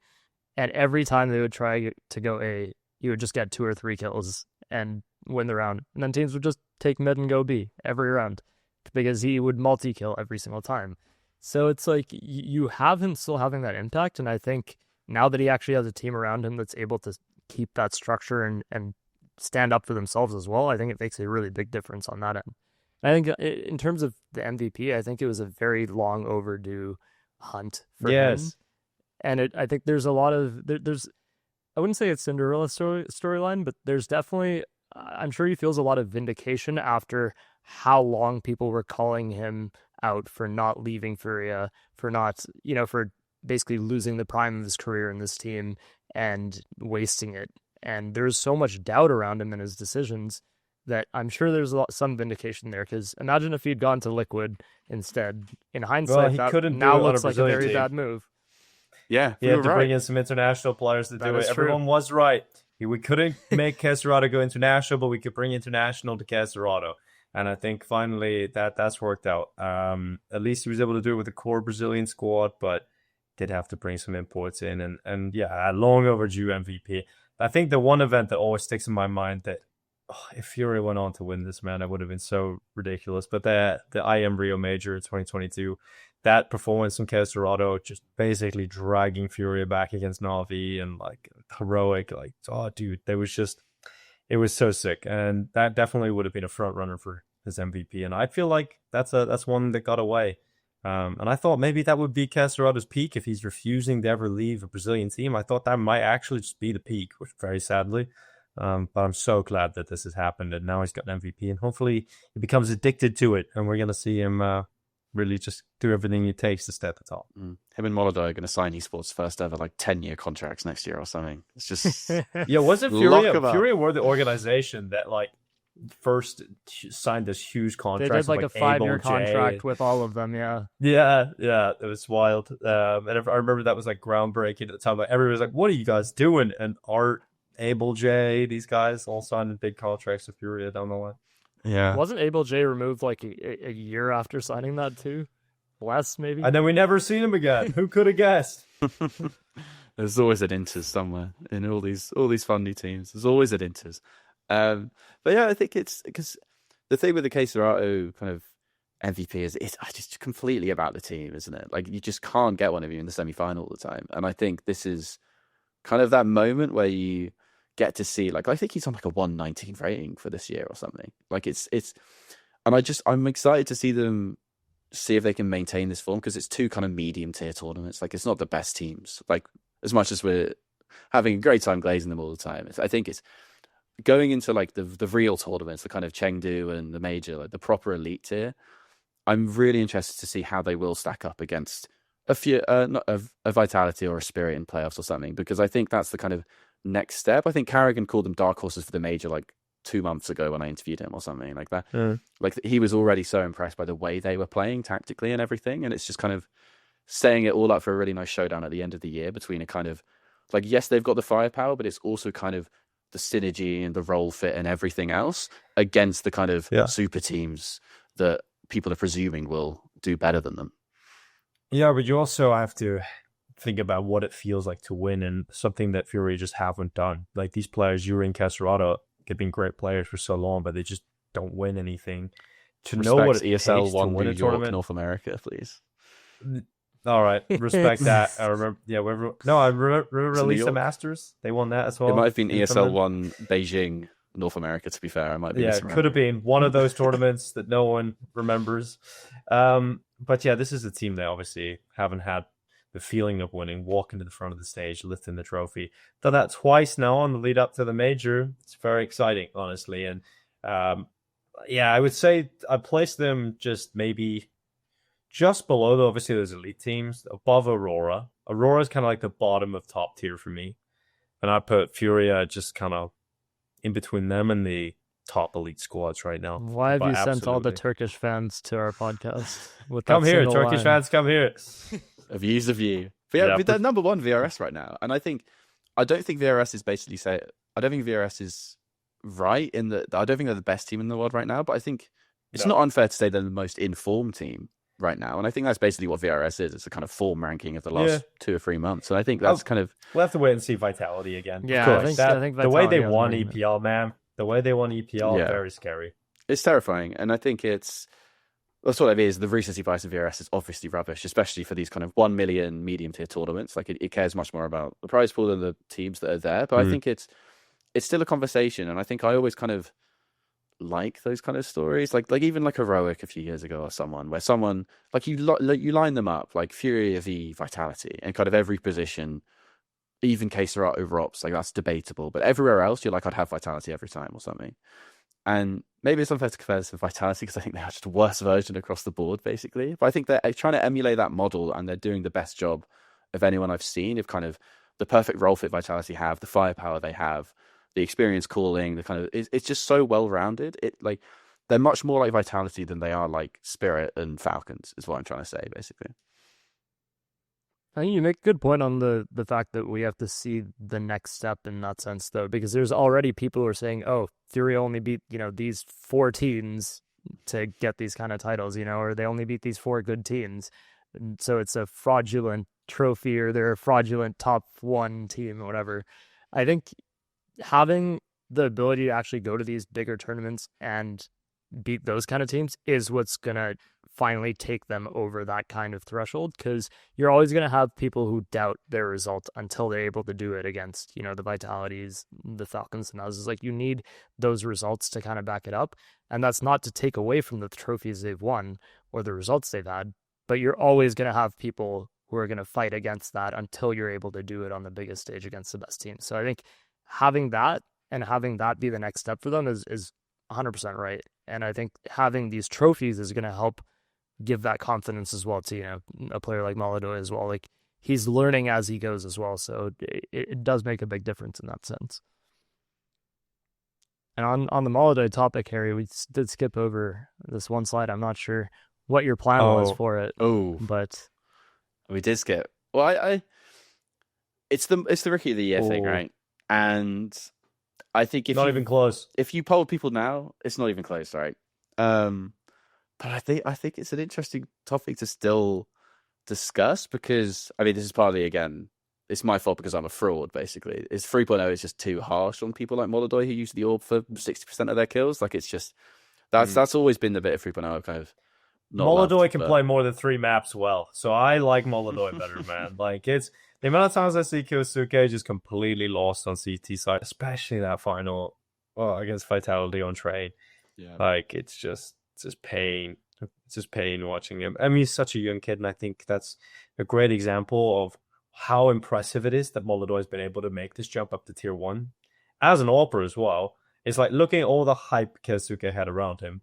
[SPEAKER 1] and every time they would try to go A, he would just get 2 or 3 kills and win the round. And then teams would just take mid and go B every round because he would multi-kill every single time. So it's like you have him still having that impact, and I think now that he actually has a team around him that's able to keep that structure and stand up for themselves as well, I think it makes a really big difference on that end. I think in terms of the MVP, I think it was a very long overdue hunt for him. And I think there's a lot of, I wouldn't say it's Cinderella storyline, but there's definitely, I'm sure he feels a lot of vindication after how long people were calling him out for not leaving FURIA, for not, for basically losing the prime of his career in this team and wasting it. And there's so much doubt around him and his decisions that I'm sure there's some vindication there, because imagine if he'd gone to Liquid instead. In hindsight, that now looks like a very bad move.
[SPEAKER 3] Yeah,
[SPEAKER 2] he had to bring in some international players to do it. Everyone was right. We couldn't make KSCERATO go international, but we could bring international to KSCERATO. And I think finally that's worked out. At least he was able to do it with the core Brazilian squad, but did have to bring some imports in. And yeah, a long overdue MVP. I think the one event that always sticks in my mind that, if FURIA went on to win this, man, it would have been so ridiculous. But the IM Rio Major in 2022, that performance from KSCERATO, just basically dragging FURIA back against Na'Vi and like heroic, like, oh dude, it was so sick. And that definitely would have been a front runner for his MVP. And I feel like that's one that got away. And I thought maybe that would be KSCERATO's peak if he's refusing to ever leave a Brazilian team. I thought that might actually just be the peak, which very sadly. But I'm so glad that this has happened, and now he's got an MVP, and hopefully he becomes addicted to it, and we're going to see him really just do everything it takes to stay at the top.
[SPEAKER 3] Him and Molodoy are going to sign Esports' first ever 10-year contracts next year or something. It's just
[SPEAKER 2] Yeah, was it
[SPEAKER 3] Lock 'em
[SPEAKER 2] FURIA?
[SPEAKER 3] up.
[SPEAKER 2] FURIA were the organization that first signed this huge
[SPEAKER 1] They
[SPEAKER 2] contract.
[SPEAKER 1] did like a 5-year
[SPEAKER 2] AWP-IGL.
[SPEAKER 1] contract with all of them, yeah.
[SPEAKER 2] Yeah, it was wild. And I remember that was groundbreaking at the time. Everybody was like, "What are you guys doing?" And Art, AWP-IGL, these guys all signed big contracts with FURIA down the line.
[SPEAKER 3] yeah.
[SPEAKER 1] Wasn't AWP-IGL removed a year after signing that too? Less, maybe?
[SPEAKER 2] And then we never seen him again. Who could have guessed?
[SPEAKER 3] There's always an Inters somewhere in all these fun new teams. There's always an Inters. But yeah, I think it's because the thing with the KSCERATO kind of MVP is it's just completely about the team, isn't it? You just can't get one of you in the semi-final all the time. And I think this is kind of that moment where you get to see, I think he's on a 119 rating for this year or something. And I'm excited to see if they can maintain this form, because it's two kind of medium tier tournaments. It's not the best teams. As much as we're having a great time glazing them all the time, I think it's going into the real tournaments, the kind of Chengdu and the major, the proper elite tier. I'm really interested to see how they will stack up against a few, not a Vitality or a Spirit in playoffs or something, because I think that's the kind of next step. I think Carrigan called them dark horses for the major 2 months ago when I interviewed him or something like that. He was already so impressed by the way they were playing tactically and everything, and it's just kind of setting it all up for a really nice showdown at the end of the year between a kind of yes, they've got the firepower, but it's also kind of the synergy and the role fit and everything else against the kind of super teams that people are presuming will do better than them.
[SPEAKER 2] Yeah, but you also have to think about what it feels like to win, and something that FURIA just haven't done. These players, yuurih and KSCERATO, they've been great players for so long, but they just don't win anything. To know what it
[SPEAKER 3] ESL
[SPEAKER 2] takes to
[SPEAKER 3] won
[SPEAKER 2] win
[SPEAKER 3] New
[SPEAKER 2] a
[SPEAKER 3] York,
[SPEAKER 2] tournament,
[SPEAKER 3] North America, please.
[SPEAKER 2] All right, respect that. I remember. Yeah, I remember
[SPEAKER 3] New
[SPEAKER 2] Elisa
[SPEAKER 3] York?
[SPEAKER 2] Masters. They won that as well.
[SPEAKER 3] It might have been
[SPEAKER 2] in
[SPEAKER 3] ESL
[SPEAKER 2] Finland.
[SPEAKER 3] 1 Beijing, North America, to be fair. I might be
[SPEAKER 2] Yeah, it could have been one of those tournaments that no one remembers. But yeah, this is a team that obviously haven't had the feeling of winning, walking to the front of the stage, lifting the trophy. Done that twice now on the lead up to the major. It's very exciting, honestly. And yeah, I would say I place them just maybe just below, obviously, those elite teams, above Aurora. Aurora is kind of the bottom of top tier for me. And I put FURIA just kind of in between them and the top elite squads right now.
[SPEAKER 1] Why have
[SPEAKER 2] But
[SPEAKER 1] you sent all the
[SPEAKER 2] absolutely.
[SPEAKER 1] Turkish fans to our podcast? With
[SPEAKER 2] Come
[SPEAKER 1] that
[SPEAKER 2] here,
[SPEAKER 1] single
[SPEAKER 2] Turkish
[SPEAKER 1] line?
[SPEAKER 2] fans, come here.
[SPEAKER 3] of you. But yeah,
[SPEAKER 2] Yeah,
[SPEAKER 3] but they're number one VRS right now. And I don't think VRS is basically I don't think VRS is right in that. I don't think they're the best team in the world right now, but I think it's not unfair to say they're the most informed team right now. And I think that's basically what VRS is. It's a kind of form ranking of the last 2 or 3 months. And I think that's kind of...
[SPEAKER 2] We'll have to wait and see Vitality again.
[SPEAKER 1] Yeah,
[SPEAKER 2] Of course.
[SPEAKER 1] I think
[SPEAKER 2] the way they
[SPEAKER 1] Vitality has
[SPEAKER 2] won
[SPEAKER 1] more-
[SPEAKER 2] EPL, man. The way they won EPL, very scary.
[SPEAKER 3] It's terrifying. And I think that's what it is. The recency bias of VRS is obviously rubbish, especially for these kind of 1 million medium tier tournaments. It cares much more about the prize pool than the teams that are there. But I think it's still a conversation. And I think I always kind of like those kind of stories, like even Heroic a few years ago, or someone you line them up like FURIA v Vitality, and kind of every position, even KSCERATO over Ops, that's debatable, but everywhere else you're I'd have Vitality every time or something. And maybe it's unfair to compare this with Vitality because I think they're just a worse version across the board, basically. But I think they're trying to emulate that model, and they're doing the best job of anyone I've seen of kind of the perfect role fit Vitality have, the firepower they have, the experience calling, the kind of it's just so well rounded. They're much more like Vitality than they are like Spirit and Falcons, is what I'm trying to say, basically.
[SPEAKER 1] I think you make a good point on the fact that we have to see the next step in that sense, though, because there's already people who are saying, oh, FURIA only beat, these 4 teams to get these kind of titles, or they only beat these 4 good teams. And so it's a fraudulent trophy, or they're a fraudulent top 1 team or whatever. I think having the ability to actually go to these bigger tournaments and beat those kind of teams is what's going to finally take them over that kind of threshold, because you're always going to have people who doubt their result until they're able to do it against, the Vitalities, the Falcons and others. You need those results to kind of back it up. And that's not to take away from the trophies they've won or the results they've had, but you're always going to have people who are going to fight against that until you're able to do it on the biggest stage against the best team. So I think having that be the next step for them is 100% right. And I think having these trophies is going to help give that confidence as well to, a player like molodoy as well. Like, he's learning as he goes as well. So it does make a big difference in that sense. And on the molodoy topic, Harry, we did skip over this one slide. I'm not sure what your plan was for it. But
[SPEAKER 3] we did skip. Well, it's the Rookie of the Year thing, right? And I think
[SPEAKER 2] not even close.
[SPEAKER 3] If you poll people now, it's not even close, right? But I think it's an interesting topic to still discuss, because this is partly, again, it's my fault because I'm a fraud, basically. 3.0 is just too harsh on people like molodoy who use the orb for 60% of their kills. Like, it's just that's always been the bit of 3.0 kind of.
[SPEAKER 2] molodoy can play more than 3 maps well, so I like molodoy better, man. Like, it's the amount of times I see kyousuke just completely lost on CT side, especially that final against Vitality on trade.
[SPEAKER 3] Yeah,
[SPEAKER 2] like it's just pain. It's just pain watching him. He's such a young kid, and I think that's a great example of how impressive it is that molodoy has been able to make this jump up to tier 1 as an AWPer as well. It's like looking at all the hype kyousuke had around him,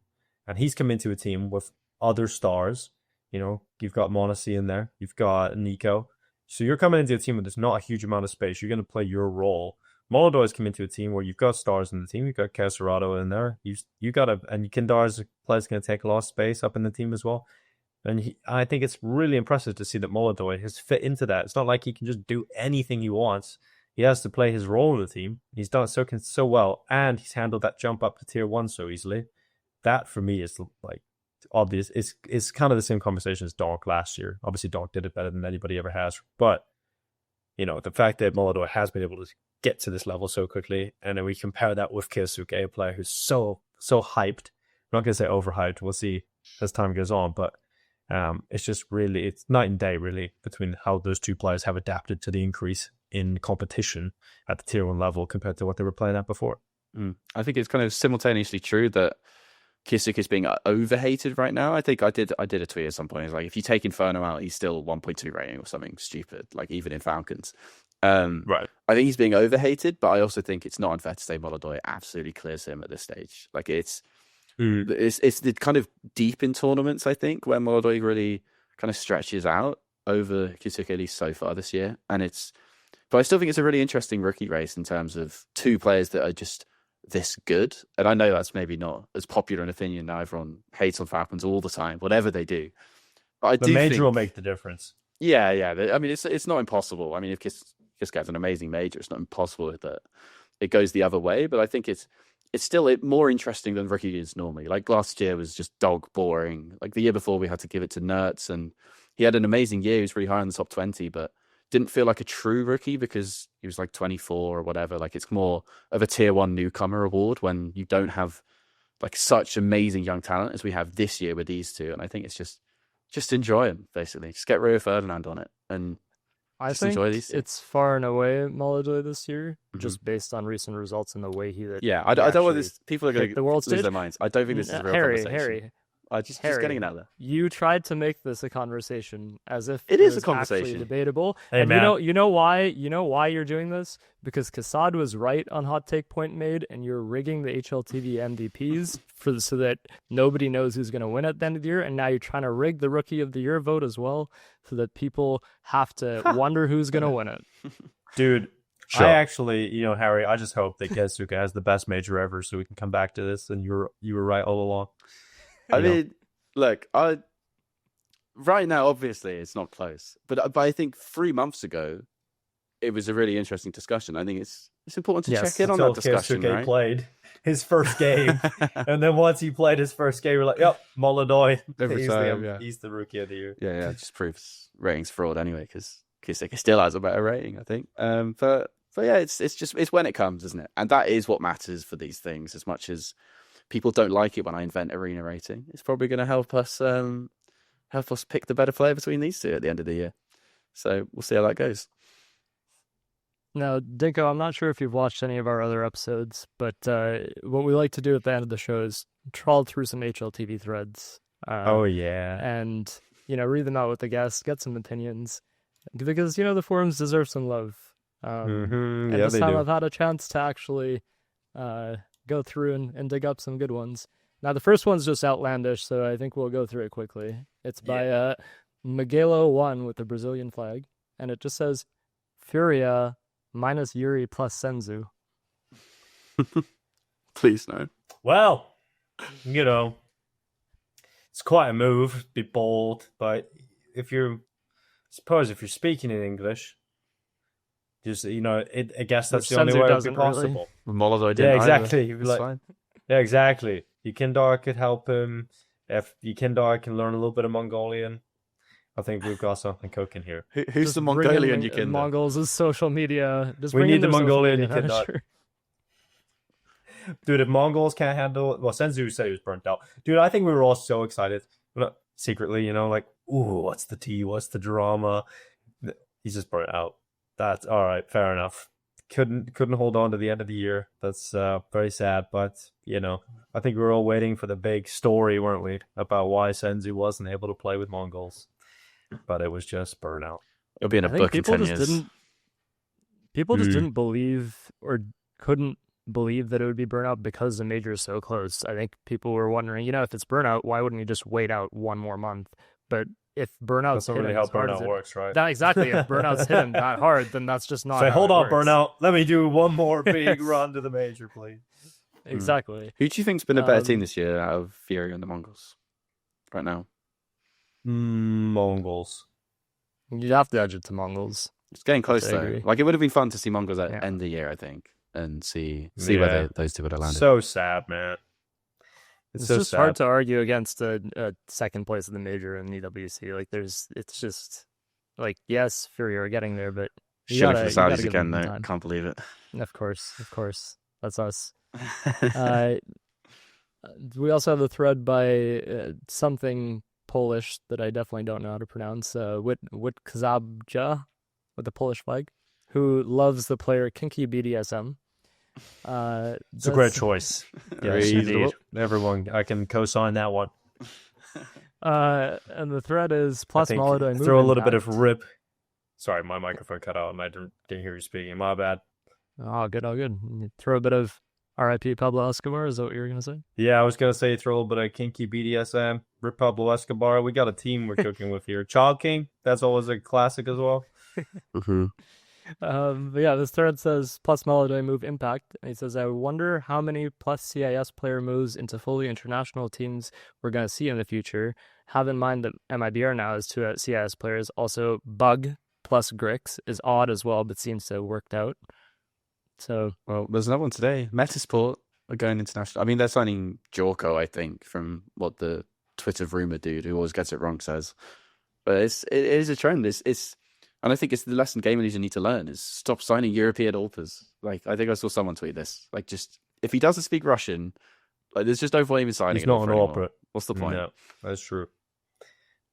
[SPEAKER 2] and he's come into a team with other stars. You've got Monacy in there, you've got Nico, so you're coming into a team where there's not a huge amount of space. You're going to play your role. molodoy has come into a team where you've got stars in the team. You've got KSCERATO in there. You got and YEKINDAR's player's going to take a lot of space up in the team as well. And I think it's really impressive to see that molodoy has fit into that. It's not like he can just do anything he wants. He has to play his role in the team. He's done it so well, and he's handled that jump up to tier 1 so easily. That, for me, is like obvious. It's kind of the same conversation as Donk last year. Obviously, Donk did it better than anybody ever has. But, the fact that molodoy has been able to get to this level so quickly, and then we compare that with kyousuke, a player who's so hyped. I'm not going to say overhyped. We'll see as time goes on, but it's just really, it's night and day, really, between how those two players have adapted to the increase in competition at the tier 1 level compared to what they were playing at before.
[SPEAKER 3] I think it's kind of simultaneously true that kyousuke is being overhated right now. I think I did a tweet at some point. It's like, if you take Inferno out, he's still 1.2 rating or something stupid, like even in Falcons.
[SPEAKER 2] Right.
[SPEAKER 3] I think he's being overhated, but I also think it's not unfair to say molodoy absolutely clears him at this stage. Like, it's the kind of deep in tournaments, I think, where molodoy really kind of stretches out over kyousuke, at least so far this year. But I still think it's a really interesting rookie race in terms of two players that are just this good. And I know that's maybe not as popular an opinion now. Everyone hates on Falcons all the time, whatever they do. But
[SPEAKER 2] the major will make the difference.
[SPEAKER 3] Yeah. It's not impossible. If Kyousuke has an amazing major, it's not impossible that it goes the other way. But I think it's still more interesting than rookie is normally. Like, last year was just dog boring. Like, the year before, we had to give it to Nertz, and he had an amazing year. He was really high in the top 20, but didn't feel like a true rookie because he was like 24 or whatever. Like, it's more of a tier 1 newcomer award when you don't have like such amazing young talent as we have this year with these two. And I think it's just enjoy them, basically. Just get Rio Ferdinand on it and
[SPEAKER 1] I think enjoy these. It's far and away molodoy this year, just based on recent results and the way he.
[SPEAKER 3] I don't want this. People are going to lose their minds. I don't think this is a real conversation.
[SPEAKER 1] Harry,
[SPEAKER 3] just getting it out there.
[SPEAKER 1] You tried to make this a conversation as if
[SPEAKER 3] it is a conversation,
[SPEAKER 1] debatable.
[SPEAKER 2] Hey,
[SPEAKER 1] and
[SPEAKER 2] man.
[SPEAKER 1] you know why you're doing this? Because Kassad was right on hot take point made, and you're rigging the HLTV MVPs so that nobody knows who's going to win at the end of the year. And now you're trying to rig the Rookie of the Year vote as well, so that people have to wonder who's going to win it.
[SPEAKER 2] Dude,
[SPEAKER 3] sure.
[SPEAKER 2] I actually, Harry, I just hope that kyousuke has the best major ever, so we can come back to this. And you were right all along.
[SPEAKER 3] Look, right now, obviously, it's not close. But I think 3 months ago, it was a really interesting discussion. I think it's important to check in on that discussion,
[SPEAKER 2] kyousuke
[SPEAKER 3] right?
[SPEAKER 2] played his first game, and then once he played his first game, we're like, yep, molodoy. He's the Rookie of the Year.
[SPEAKER 3] Yeah, it just proves ratings fraud anyway, because kyousuke still has a better rating, I think. But yeah, it's when it comes, isn't it? And that is what matters for these things, as much as people don't like it when I invent arena rating. It's probably going to help us pick the better player between these two at the end of the year. So we'll see how that goes.
[SPEAKER 1] Now, Dinko, I'm not sure if you've watched any of our other episodes, but what we like to do at the end of the show is trawl through some HLTV threads.
[SPEAKER 2] Oh, yeah.
[SPEAKER 1] And read them out with the guests, get some opinions, because the forums deserve some love. And
[SPEAKER 2] Yeah,
[SPEAKER 1] this
[SPEAKER 2] they
[SPEAKER 1] time
[SPEAKER 2] do.
[SPEAKER 1] I've had a chance to actually go through and dig up some good ones. Now the first one's just outlandish, so I think we'll go through it quickly. It's by Miguelo1 with the Brazilian flag, and it just says FURIA minus yuurih plus Senzu.
[SPEAKER 3] Please no.
[SPEAKER 2] Well, it's quite a move, be bold, but if you're speaking in English, just I guess that's
[SPEAKER 1] Which
[SPEAKER 2] the only
[SPEAKER 1] Senzu
[SPEAKER 2] way it would be
[SPEAKER 1] doesn't really.
[SPEAKER 2] possible.
[SPEAKER 3] Molodoy
[SPEAKER 2] Yeah,
[SPEAKER 3] didn't either.
[SPEAKER 2] exactly.
[SPEAKER 3] It's
[SPEAKER 2] Like,
[SPEAKER 3] fine.
[SPEAKER 2] yeah, exactly. YEKINDAR could help him. If YEKINDAR can learn a little bit of Mongolian, I think we've got something cooking here.
[SPEAKER 3] Who's
[SPEAKER 1] Just
[SPEAKER 3] the
[SPEAKER 1] bring in
[SPEAKER 3] Mongolian YEKINDAR?
[SPEAKER 1] Mongols' social media. Just
[SPEAKER 2] We
[SPEAKER 1] bring
[SPEAKER 2] need
[SPEAKER 1] in
[SPEAKER 2] the
[SPEAKER 1] their social
[SPEAKER 2] Mongolian
[SPEAKER 1] media,
[SPEAKER 2] YEKINDAR.
[SPEAKER 1] sure.
[SPEAKER 2] Dude, if Mongols can't handle it, well, Senzu said he was burnt out. Dude, I think we were all so excited. Secretly, like, ooh, what's the tea? What's the drama? He's just burnt out. That's all right, fair enough. Couldn't hold on to the end of the year. That's very sad, but I think we were all waiting for the big story, weren't we, about why Senzu wasn't able to play with Mongols. But it was just burnout.
[SPEAKER 3] It'll be in a
[SPEAKER 1] I think
[SPEAKER 3] book in
[SPEAKER 1] people
[SPEAKER 3] 10
[SPEAKER 1] just
[SPEAKER 3] years.
[SPEAKER 1] didn't. People just didn't believe or couldn't believe that it would be burnout because the major is so close. I think people were wondering, if it's burnout, why wouldn't you just wait out one more month? But if burnout's
[SPEAKER 2] That's not
[SPEAKER 1] hit
[SPEAKER 2] really
[SPEAKER 1] him
[SPEAKER 2] how
[SPEAKER 1] as hard as
[SPEAKER 2] burnout
[SPEAKER 1] it,
[SPEAKER 2] works, right?
[SPEAKER 1] exactly, if burnout's hit him that hard, then that's just not.
[SPEAKER 2] Say,
[SPEAKER 1] how
[SPEAKER 2] hold
[SPEAKER 1] it
[SPEAKER 2] on,
[SPEAKER 1] works.
[SPEAKER 2] burnout. Let me do one more big run to the major, please.
[SPEAKER 1] Exactly.
[SPEAKER 3] Who do you think's been a better team this year out of FURIA and the Mongols right now?
[SPEAKER 2] Mongols.
[SPEAKER 1] You'd have to edge it to Mongols.
[SPEAKER 3] It's getting close
[SPEAKER 1] I
[SPEAKER 3] though.
[SPEAKER 1] agree.
[SPEAKER 3] Like it would have been fun to see Mongols at
[SPEAKER 1] Yeah.
[SPEAKER 3] end of the year, I think, and see
[SPEAKER 2] Yeah.
[SPEAKER 3] where those two would have landed.
[SPEAKER 2] So sad, man.
[SPEAKER 1] It's
[SPEAKER 2] so
[SPEAKER 1] just
[SPEAKER 2] sad.
[SPEAKER 1] hard to argue against a second place in the major in EWC. Like it's just like, yes, FURIA are getting there, but you
[SPEAKER 3] Shilling
[SPEAKER 1] gotta,
[SPEAKER 3] for the
[SPEAKER 1] you gotta
[SPEAKER 3] Saudis
[SPEAKER 1] give them
[SPEAKER 3] again,
[SPEAKER 1] some
[SPEAKER 3] though.
[SPEAKER 1] time.
[SPEAKER 3] Can't believe it.
[SPEAKER 1] Of course, that's us. We also have the thread by something Polish that I definitely don't know how to pronounce. Witkazabja with the Polish flag, who loves the player Kinky BDSM.
[SPEAKER 2] It's a great choice. Yes,
[SPEAKER 3] Reasonable.
[SPEAKER 2] indeed. Everyone, I can co-sign that one.
[SPEAKER 1] And the thread is
[SPEAKER 2] I
[SPEAKER 1] plus
[SPEAKER 2] think
[SPEAKER 1] molodoy.
[SPEAKER 2] throw a little bit of
[SPEAKER 1] impact.
[SPEAKER 2] rip. Sorry, my microphone cut out and I didn't hear you speaking. My bad.
[SPEAKER 1] Oh, good. You throw a bit of RIP Pablo Escobar. Is that what you were gonna say?
[SPEAKER 2] Yeah, I was gonna say throw a little bit of kinky BDSM. Rip Pablo Escobar. We got a team we're cooking with here. Child King. That's always a classic as well.
[SPEAKER 3] Mm-hmm.
[SPEAKER 1] But yeah, this thread says plus Molodoy move impact, and he says, I wonder how many plus CIS player moves into fully international teams we're going to see in the future. Have in mind that MIBR now has 2 CIS players. Also, Bug plus Grix is odd as well, but seems to have worked out. So,
[SPEAKER 3] Well, there's another one today. Metasport are going international. I mean, they're signing Jorko, I think, from what the Twitter rumor dude who always gets it wrong says. But it is a trend. And I think it's the lesson game leaders need to learn is stop signing European AWPers. Like, I think I saw someone tweet this. Like, just if he doesn't speak Russian, like, there's just no point even signing.
[SPEAKER 2] He's not an AWPer.
[SPEAKER 3] What's the point?
[SPEAKER 2] No, that's true.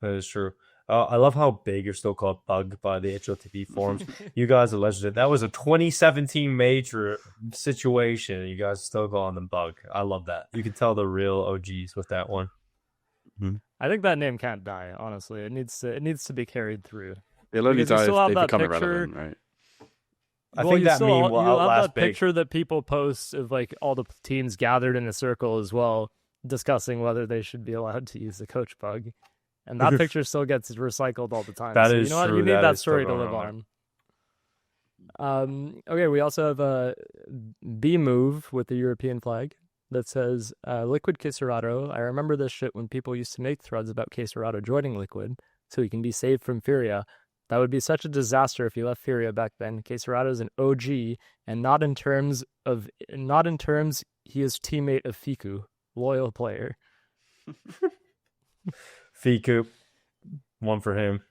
[SPEAKER 2] That is true. I love how big you're still called Bug by the HLTV forums. You guys are legendary. That was a 2017 major situation. You guys are still calling them Bug. I love that. You can tell the real OGs with that one.
[SPEAKER 1] I think that name can't die, honestly. It needs to be carried through.
[SPEAKER 3] It'll only
[SPEAKER 1] Because you
[SPEAKER 3] die
[SPEAKER 1] still
[SPEAKER 3] if
[SPEAKER 1] have
[SPEAKER 3] they
[SPEAKER 1] that
[SPEAKER 3] become
[SPEAKER 1] picture-
[SPEAKER 3] irrelevant, right?
[SPEAKER 2] I think that meme will
[SPEAKER 1] you'll have
[SPEAKER 2] outlast
[SPEAKER 1] that
[SPEAKER 2] big.
[SPEAKER 1] picture that people post of like all the teams gathered in a circle as well, discussing whether they should be allowed to use the coach bug, and that picture still gets recycled all the time.
[SPEAKER 2] That
[SPEAKER 1] so
[SPEAKER 2] is
[SPEAKER 1] you know what?
[SPEAKER 2] true.
[SPEAKER 1] You need
[SPEAKER 2] That
[SPEAKER 1] that
[SPEAKER 2] is still
[SPEAKER 1] story to
[SPEAKER 2] going
[SPEAKER 1] live
[SPEAKER 2] on
[SPEAKER 1] on. Okay, we also have a B move with the European flag that says Liquid KSCERATO. I remember this shit when people used to make threads about KSCERATO joining Liquid so he can be saved from FURIA. That would be such a disaster if he left FURIA back then. KSCERATO is an OG, and not in terms he is teammate of Fiku, loyal player.
[SPEAKER 2] Fiku. One for him.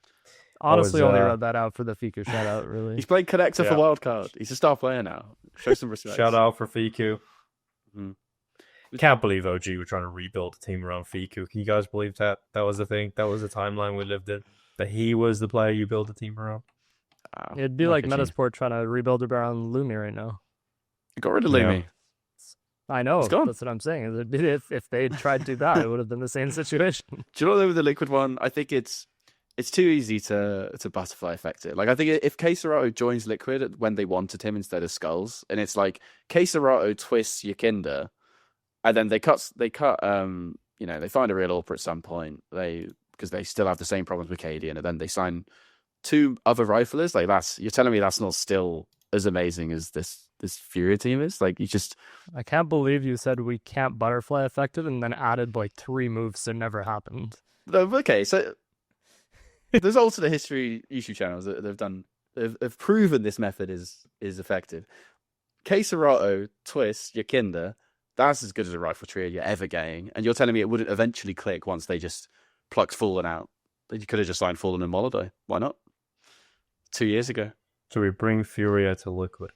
[SPEAKER 1] Honestly,
[SPEAKER 2] was,
[SPEAKER 1] only read that out for the Fiku shout out, really.
[SPEAKER 3] He's playing Connector
[SPEAKER 2] Yeah.
[SPEAKER 3] for Wildcard. He's a star player now. Show some respect.
[SPEAKER 2] Shout out for Fiku.
[SPEAKER 3] Mhm.
[SPEAKER 2] Can't believe OG were trying to rebuild a team around Fiku. Can you guys believe that? That was the thing. That was the timeline we lived in. That he was the player you built a team around.
[SPEAKER 3] Wow.
[SPEAKER 1] It'd be like
[SPEAKER 3] a team.
[SPEAKER 1] Metasport trying to rebuild around Lumi right now.
[SPEAKER 3] Got rid of
[SPEAKER 2] Yeah.
[SPEAKER 3] Lumi.
[SPEAKER 1] I know.
[SPEAKER 3] It's gone.
[SPEAKER 1] That's what I'm saying. If they tried to do that, it would have been the same situation.
[SPEAKER 3] Do you know what with the Liquid one? I think it's it's too easy to butterfly effect it. Like, I think if KSCERATO joins Liquid when they wanted him instead of Skulls, and it's like KSCERATO twists YEKINDAR, and then they cut they find a real AWPer at some point. Because they still have the same problems with KD, and then they sign 2 other riflers. Like, you're telling me that's not still as amazing as this FURIA team is? Like,
[SPEAKER 1] I can't believe you said we can't butterfly affect it and then added like 3 moves that never happened.
[SPEAKER 3] Okay, so there's alternate history YouTube channels that have proven this method is effective. KSCERATO twist YEKINDAR, that's as good as a rifle trio you're ever getting, and you're telling me it wouldn't eventually click once they just plucked FalleN out? You could have just signed FalleN and molodoy. Why not? 2 years ago.
[SPEAKER 2] So we bring FURIA to Liquid.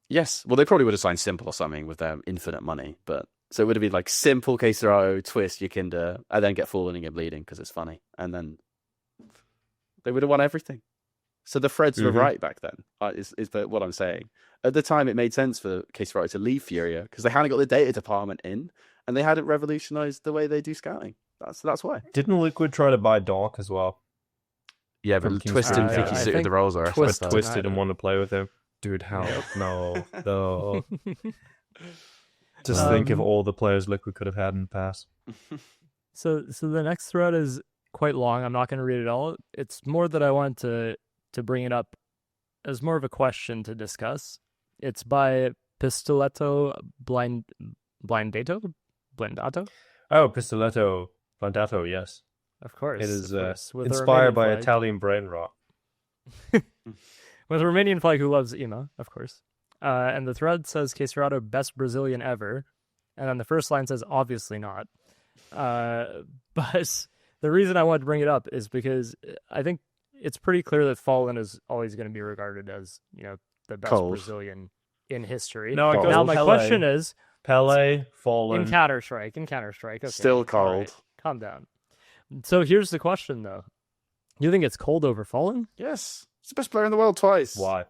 [SPEAKER 3] Yes. Well, they probably would have signed Simple or something with their infinite money, but so it would have been like Simple, KSCERATO, twist YEKINDAR, and then get FalleN and get bleeding because it's funny, and then they would have won everything. So the Freds were right back then, is what I'm saying. At the time, it made sense for KSCERATO to leave FURIA because they hadn't got the data department in, and they hadn't revolutionized the way they do scouting. That's why.
[SPEAKER 2] Didn't Liquid try to buy Donk as well?
[SPEAKER 3] Yeah, but Twist didn't think he suited the roles.
[SPEAKER 2] Twisted and wanted to play with him. Dude, how? No. Just think of all the players Liquid could have had in the past.
[SPEAKER 1] So the next thread is quite long. I'm not going to read it all. It's more that I want to bring it up as more of a question to discuss. It's by Pistoletto Blindato?
[SPEAKER 2] Oh, Pistoletto Blindato, yes.
[SPEAKER 1] Of course.
[SPEAKER 2] It is
[SPEAKER 1] with
[SPEAKER 2] inspired by Italian brain rot.
[SPEAKER 1] With a Romanian flag who loves Ema, of course. And the thread says KSCERATO best Brazilian ever. And then the first line says obviously not. But the reason I wanted to bring it up is because I think it's pretty clear that FalleN is always going to be regarded as, the best Brazilian in history.
[SPEAKER 2] No, it goes
[SPEAKER 1] now my question is
[SPEAKER 2] Pele, FalleN.
[SPEAKER 1] In Counter-Strike. Okay,
[SPEAKER 3] still cold.
[SPEAKER 1] Right, calm down. So here's the question though. You think it's cold over FalleN?
[SPEAKER 3] Yes. He's the best player in the world twice.
[SPEAKER 2] Why?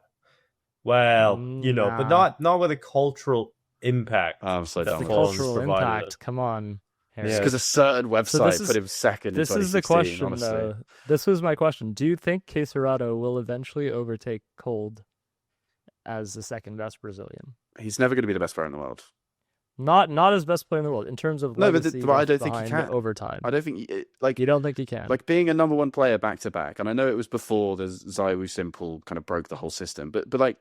[SPEAKER 2] Well, but not with a cultural impact.
[SPEAKER 3] I'm so
[SPEAKER 1] the
[SPEAKER 3] dumb.
[SPEAKER 1] cultural impact. Come on.
[SPEAKER 3] It's because a certain website put him second.
[SPEAKER 1] This
[SPEAKER 3] in
[SPEAKER 1] is the question,
[SPEAKER 3] honestly.
[SPEAKER 1] though. This was my question. Do you think KSCERATO will eventually overtake Cold as the second best Brazilian?
[SPEAKER 3] He's never going to be the best player in the world.
[SPEAKER 1] Not as best player in the world in terms of legacy,
[SPEAKER 3] but I don't think he can
[SPEAKER 1] over time.
[SPEAKER 3] I don't think
[SPEAKER 1] you don't think he can.
[SPEAKER 3] Like being a number 1 player back to back, and I know it was before the Zywoo Simple kind of broke the whole system, but like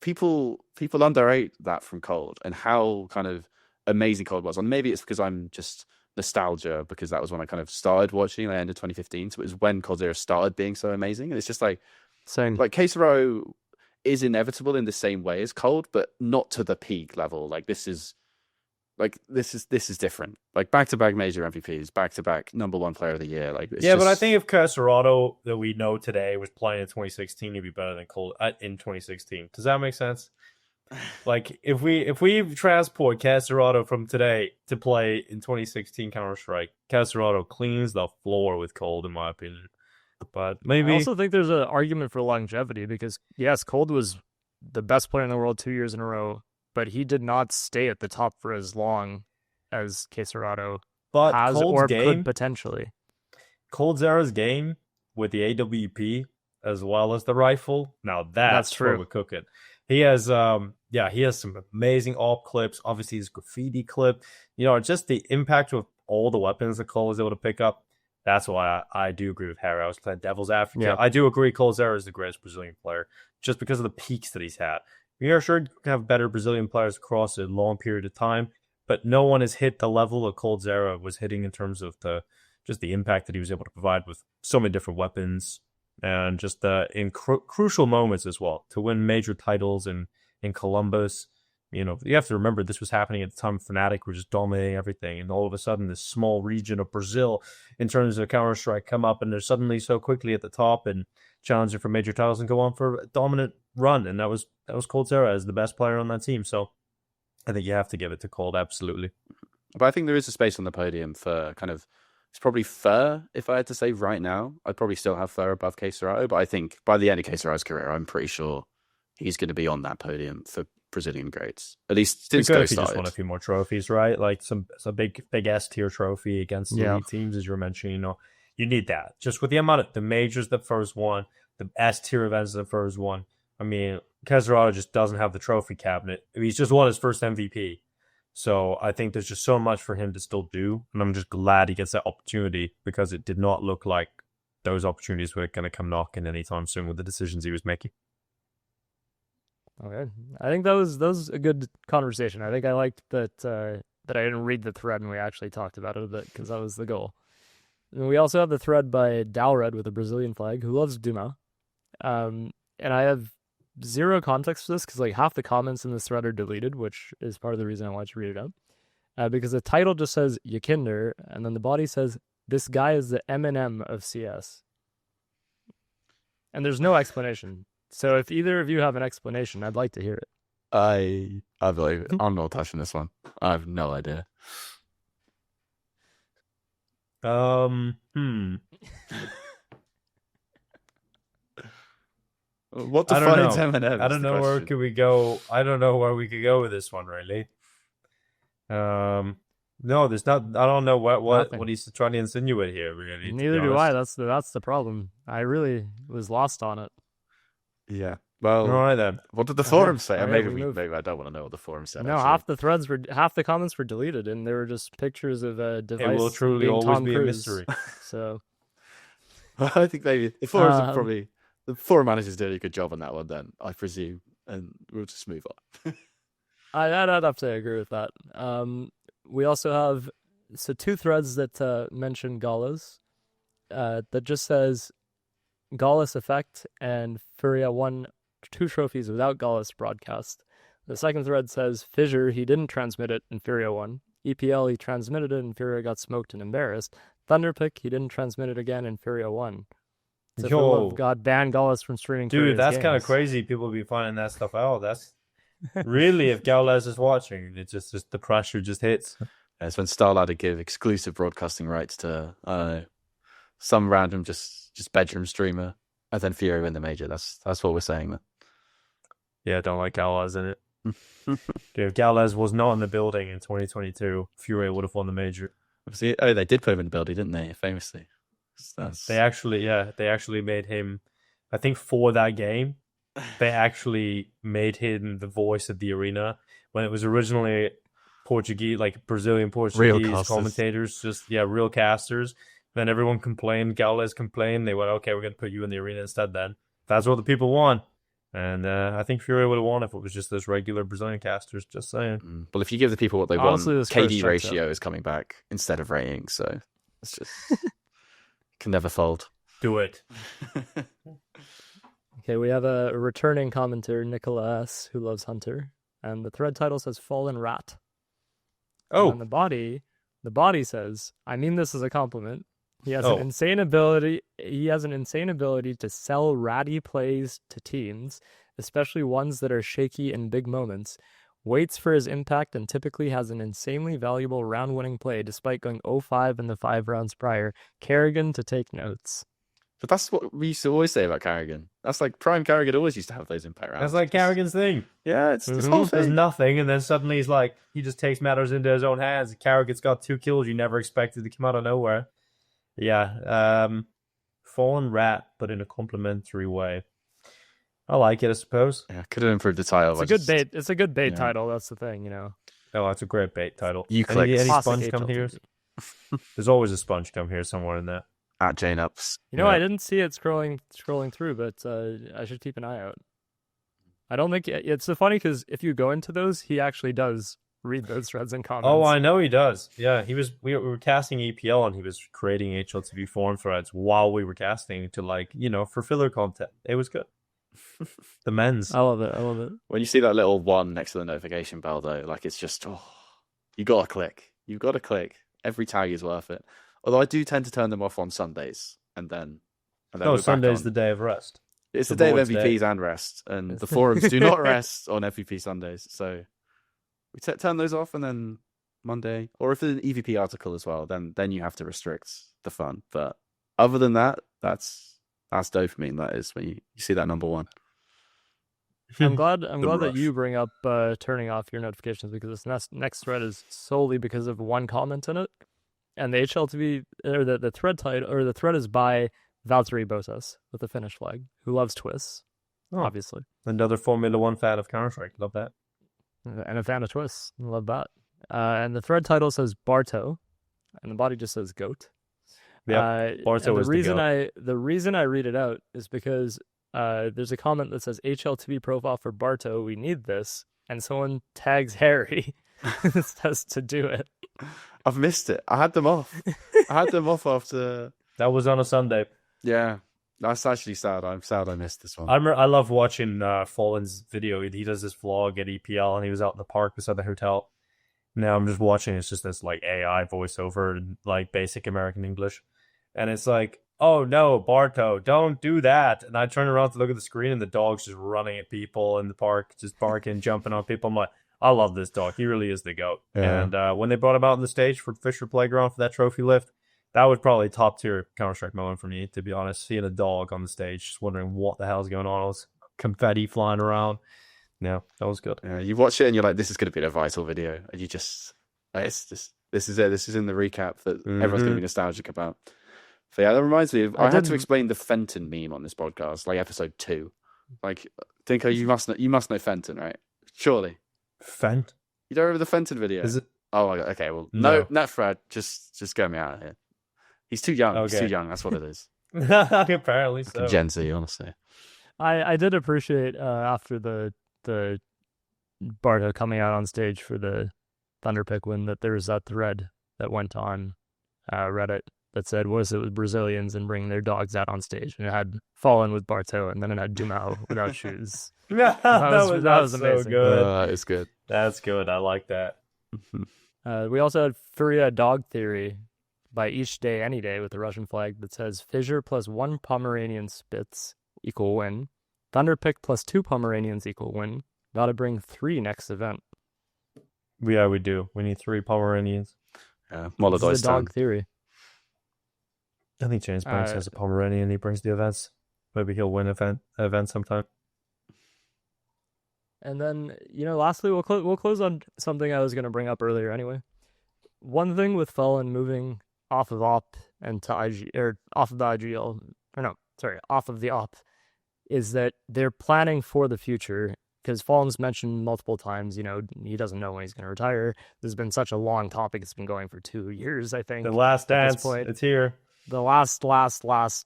[SPEAKER 3] people underrate that from Cold and how kind of amazing Cold was. And maybe it's because I'm just nostalgia because that was when I kind of started watching. I ended 2015, so it was when coldzera started being so amazing. And it's just like
[SPEAKER 1] saying
[SPEAKER 3] like KSCERATO is inevitable in the same way as Cold, but not to the peak level. This is different. Like back-to-back major MVPs, back-to-back number 1 player of the year.
[SPEAKER 2] But I think if KSCERATO that we know today was playing in 2016, he'd be better than Cold in 2016. Does that make sense? Like if we transport KSCERATO from today to play in 2016 Counter-Strike, KSCERATO cleans the floor with Cold, in my opinion. But maybe
[SPEAKER 1] I also think there's an argument for longevity because yes, Cold was the best player in the world 2 years in a row, but he did not stay at the top for as long as KSCERATO has or could potentially.
[SPEAKER 2] coldzera's game with the AWP as well as the rifle. Now that's true. Where we're cooking. He has he has some amazing AWP clips. Obviously his graffiti clip. Just the impact of all the weapons that Cole was able to pick up. That's why I do agree with Harry. I was playing devil's advocate. Yeah. I do agree coldzera is the greatest Brazilian player just because of the peaks that he's had. We are sure to have better Brazilian players across a long period of time, but no one has hit the level that coldzera was hitting in terms of the impact that he was able to provide with so many different weapons and just in crucial moments as well to win major titles in Columbus. You have to remember this was happening at the time. Fnatic were just dominating everything, and all of a sudden this small region of Brazil in terms of Counter-Strike come up and they're suddenly so quickly at the top and challenging for major titles and go on for a dominant run, and that was coldzera as the best player on that team. So I think you have to give it to Cold, absolutely.
[SPEAKER 3] But I think there is a space on the podium for kind of, it's probably Fur, if I had to say right now. I'd probably still have Fur above KSCERATO, but I think by the end of KSCERATO's career, I'm pretty sure he's going to be on that podium for Brazilian greats. At least since Go started.
[SPEAKER 2] He just won a few more trophies, right? Like some big S tier trophy against elite teams, as you were mentioning. You need that. Just with the amount of the majors, the first one, the S tier events, the first one. I mean, KSCERATO just doesn't have the trophy cabinet. He's just won his first MVP. So I think there's just so much for him to still do. And I'm just glad he gets that opportunity, because it did not look like those opportunities were going to come knocking anytime soon with the decisions he was making.
[SPEAKER 1] Okay, I think that was a good conversation. I think I liked that that I didn't read the thread and we actually talked about it a bit, because that was the goal. And we also have the thread by Dalred with a Brazilian flag, who loves Duma. And I have zero context for this, because like half the comments in this thread are deleted, which is part of the reason I wanted to read it out. Because the title just says YEKINDAR, and then the body says, "This guy is the Eminem of CS." And there's no explanation. So if either of you have an explanation, I'd like to hear it.
[SPEAKER 3] I believe I'm not touching this one. I have no idea. What defines Eminem?
[SPEAKER 2] I don't know where could we go. I don't know where we could go with this one, really. No, there's not. I don't know what he's trying to insinuate here. Really,
[SPEAKER 1] neither do I. That's the problem. I really was lost on it.
[SPEAKER 3] Yeah. Well,
[SPEAKER 2] all right then.
[SPEAKER 3] What did the forum say?
[SPEAKER 1] Right,
[SPEAKER 3] maybe I don't want to know what the forum said.
[SPEAKER 1] No,
[SPEAKER 3] actually.
[SPEAKER 1] half the comments were deleted, and they were just pictures of a device.
[SPEAKER 2] It will truly always
[SPEAKER 1] Tom
[SPEAKER 2] be
[SPEAKER 1] Cruise.
[SPEAKER 2] a mystery.
[SPEAKER 1] So,
[SPEAKER 3] I think maybe the forums are probably the forum managers did a good job on that one. Then I presume, and we'll just move on.
[SPEAKER 1] I'd have to agree with that. We also have two threads that mention gaules, that just says gaules effect and FURIA won 2 trophies without gaules broadcast. The second thread says Fissure, he didn't transmit it and FURIA won. EPL, he transmitted it and FURIA got smoked and embarrassed. Thunderpick, he didn't transmit it again and FURIA won. So for the love of God, ban gaules from streaming.
[SPEAKER 2] Dude, that's kind of crazy. People be finding that stuff out. That's really, if Gaules is watching, it's just the pressure just hits.
[SPEAKER 3] It's when Starladder give exclusive broadcasting rights to some random just bedroom streamer, and then FURIA win the major. That's what we're saying then.
[SPEAKER 2] Yeah, I don't like Gaules in it. Dude, if Gaules was not in the building in 2022, FURIA would have won the major.
[SPEAKER 3] See, they did put him in the building, didn't they? Famously.
[SPEAKER 2] They actually made him, I think for that game, they actually made him the voice of the arena when it was originally Portuguese, like Brazilian Portuguese commentators, real casters. Then everyone complained, Gaules complained, they went, okay, we're going to put you in the arena instead then. That's what the people want. And I think FURIA would have won if it was just those regular Brazilian casters, just saying.
[SPEAKER 3] Well, if you give the people what they want, KD ratio is coming back instead of rating, so it's just can never fold.
[SPEAKER 2] Do it.
[SPEAKER 1] Okay, we have a returning commenter, Nicholas, who loves Hunter, and the thread title says "FalleN Rat."
[SPEAKER 2] Oh,
[SPEAKER 1] and the body says, "I mean this as a compliment. He has an insane ability. He has an insane ability to sell ratty plays to teams, especially ones that are shaky in big moments. Waits for his impact and typically has an insanely valuable round-winning play, despite going 0-5 in the 5 rounds prior. Kerrigan to take notes."
[SPEAKER 3] But that's what we used to always say about Kerrigan. That's like Prime Kerrigan always used to have those impact rounds.
[SPEAKER 2] That's like Kerrigan's thing.
[SPEAKER 3] Yeah, it's whole thing.
[SPEAKER 2] There's nothing, and then suddenly he's like, he just takes matters into his own hands. Kerrigan's got 2 kills you never expected to come out of nowhere. Yeah, FalleN Rat, but in a complimentary way. I like it, I suppose.
[SPEAKER 3] Yeah, could have improved the title.
[SPEAKER 1] It's a good bait title. That's the thing, you know.
[SPEAKER 2] Oh, that's a great bait title.
[SPEAKER 3] Any
[SPEAKER 2] sponge come here? There's always a sponge come here somewhere in there.
[SPEAKER 3] At Jane Ups.
[SPEAKER 1] You know, I didn't see it scrolling through, but I should keep an eye out. I don't think it's so funny because if you go into those, he actually does read those threads and comments.
[SPEAKER 2] Oh, I know he does. Yeah, we were casting EPL and he was creating HLTV forum threads while we were casting to for filler content. It was good. The men's.
[SPEAKER 1] I love it.
[SPEAKER 3] When you see that little 1 next to the notification bell, though, it's just you gotta click. You've got to click. Every tag is worth it. Although I do tend to turn them off on Sundays, and then
[SPEAKER 2] Sunday's the day of rest.
[SPEAKER 3] It's the day of MVPs and rest, and the forums do not rest on MVP Sundays. So we turn those off, and then Monday, or if there's an EVP article as well, then you have to restrict the fun. But other than that, that's dopamine. That is when you see that number 1.
[SPEAKER 1] I'm glad that you bring up turning off your notifications, because this next thread is solely because of one comment in it. And the HLTV or the thread title or the thread is by Valtteri Bottas with the Finnish flag, who loves twists, obviously.
[SPEAKER 2] Another Formula One fan of Counter-Strike. Love that.
[SPEAKER 1] And a fan of twists. Love that. And the thread title says Barto, and the body just says goat.
[SPEAKER 2] Yeah, Barto is the goat.
[SPEAKER 1] The reason I read it out is because there's a comment that says HLTV profile for Barto. We need this, and someone tags Harry. Says to do it.
[SPEAKER 3] I've missed it. I had them off. After.
[SPEAKER 2] That was on a Sunday.
[SPEAKER 3] Yeah, that's actually sad. I'm sad I missed this one.
[SPEAKER 2] I love watching FalleN's video. He does this vlog at EPL, and he was out in the park beside the hotel. Now I'm just watching. It's just this like AI voiceover and like basic American English, and it's like, oh no, Barto, don't do that. And I turn around to look at the screen, and the dog's just running at people in the park, just barking, jumping on people. I'm like, I love this dog. He really is the GOAT. Yeah. And when they brought him out on the stage for Fisher Playground for that trophy lift, that was probably top tier Counter-Strike moment for me, to be honest. Seeing a dog on the stage, just wondering what the hell's going on. All this confetti flying around. No, that was good.
[SPEAKER 3] Yeah, you watch it and you're like, this is going to be a vital video. And you just, this is it. This is in the recap that everyone's going to be nostalgic about. So yeah, that reminds me of, I had to explain the Fenton meme on this podcast, like episode 2. Like, Dinko, you must know Fenton, right? Surely.
[SPEAKER 2] Fent?
[SPEAKER 3] You don't remember the Fenton video?
[SPEAKER 2] Is it?
[SPEAKER 3] Oh, okay. Well, no, not Fred. Just get me out of here. He's too young.
[SPEAKER 2] Okay.
[SPEAKER 3] He's too young. That's what it is.
[SPEAKER 2] Apparently so.
[SPEAKER 3] Gen Z, honestly.
[SPEAKER 1] I did appreciate after the Barto coming out on stage for the Thunderpick win that there was that thread that went on Reddit that said, what is it with Brazilians and bringing their dogs out on stage? And it had FalleN with Barto, and then it had Dumao without shoes.
[SPEAKER 2] that was amazing. So good.
[SPEAKER 3] That is good.
[SPEAKER 2] That's good. I like that.
[SPEAKER 1] We also had FURIA Dog Theory by Each Day Any Day with the Russian flag that says Fissure plus 1 Pomeranian Spitz equal win. Thunderpick plus 2 Pomeranians equal win. Gotta bring 3 next event.
[SPEAKER 2] Yeah, we do. We need 3 Pomeranians.
[SPEAKER 3] Yeah, molodoy
[SPEAKER 1] This is a dog theory.
[SPEAKER 2] I think James Banks has a Pomeranian. He brings the events. Maybe he'll win event sometime.
[SPEAKER 1] And then, lastly, we'll close on something I was going to bring up earlier anyway. One thing with FalleN moving off of AWP and to IG, or off of the IGL, off of the AWP, is that they're planning for the future, because FalleN's mentioned multiple times, he doesn't know when he's going to retire. This has been such a long topic. It's been going for 2 years, I think.
[SPEAKER 2] The last dance. It's here.
[SPEAKER 1] The last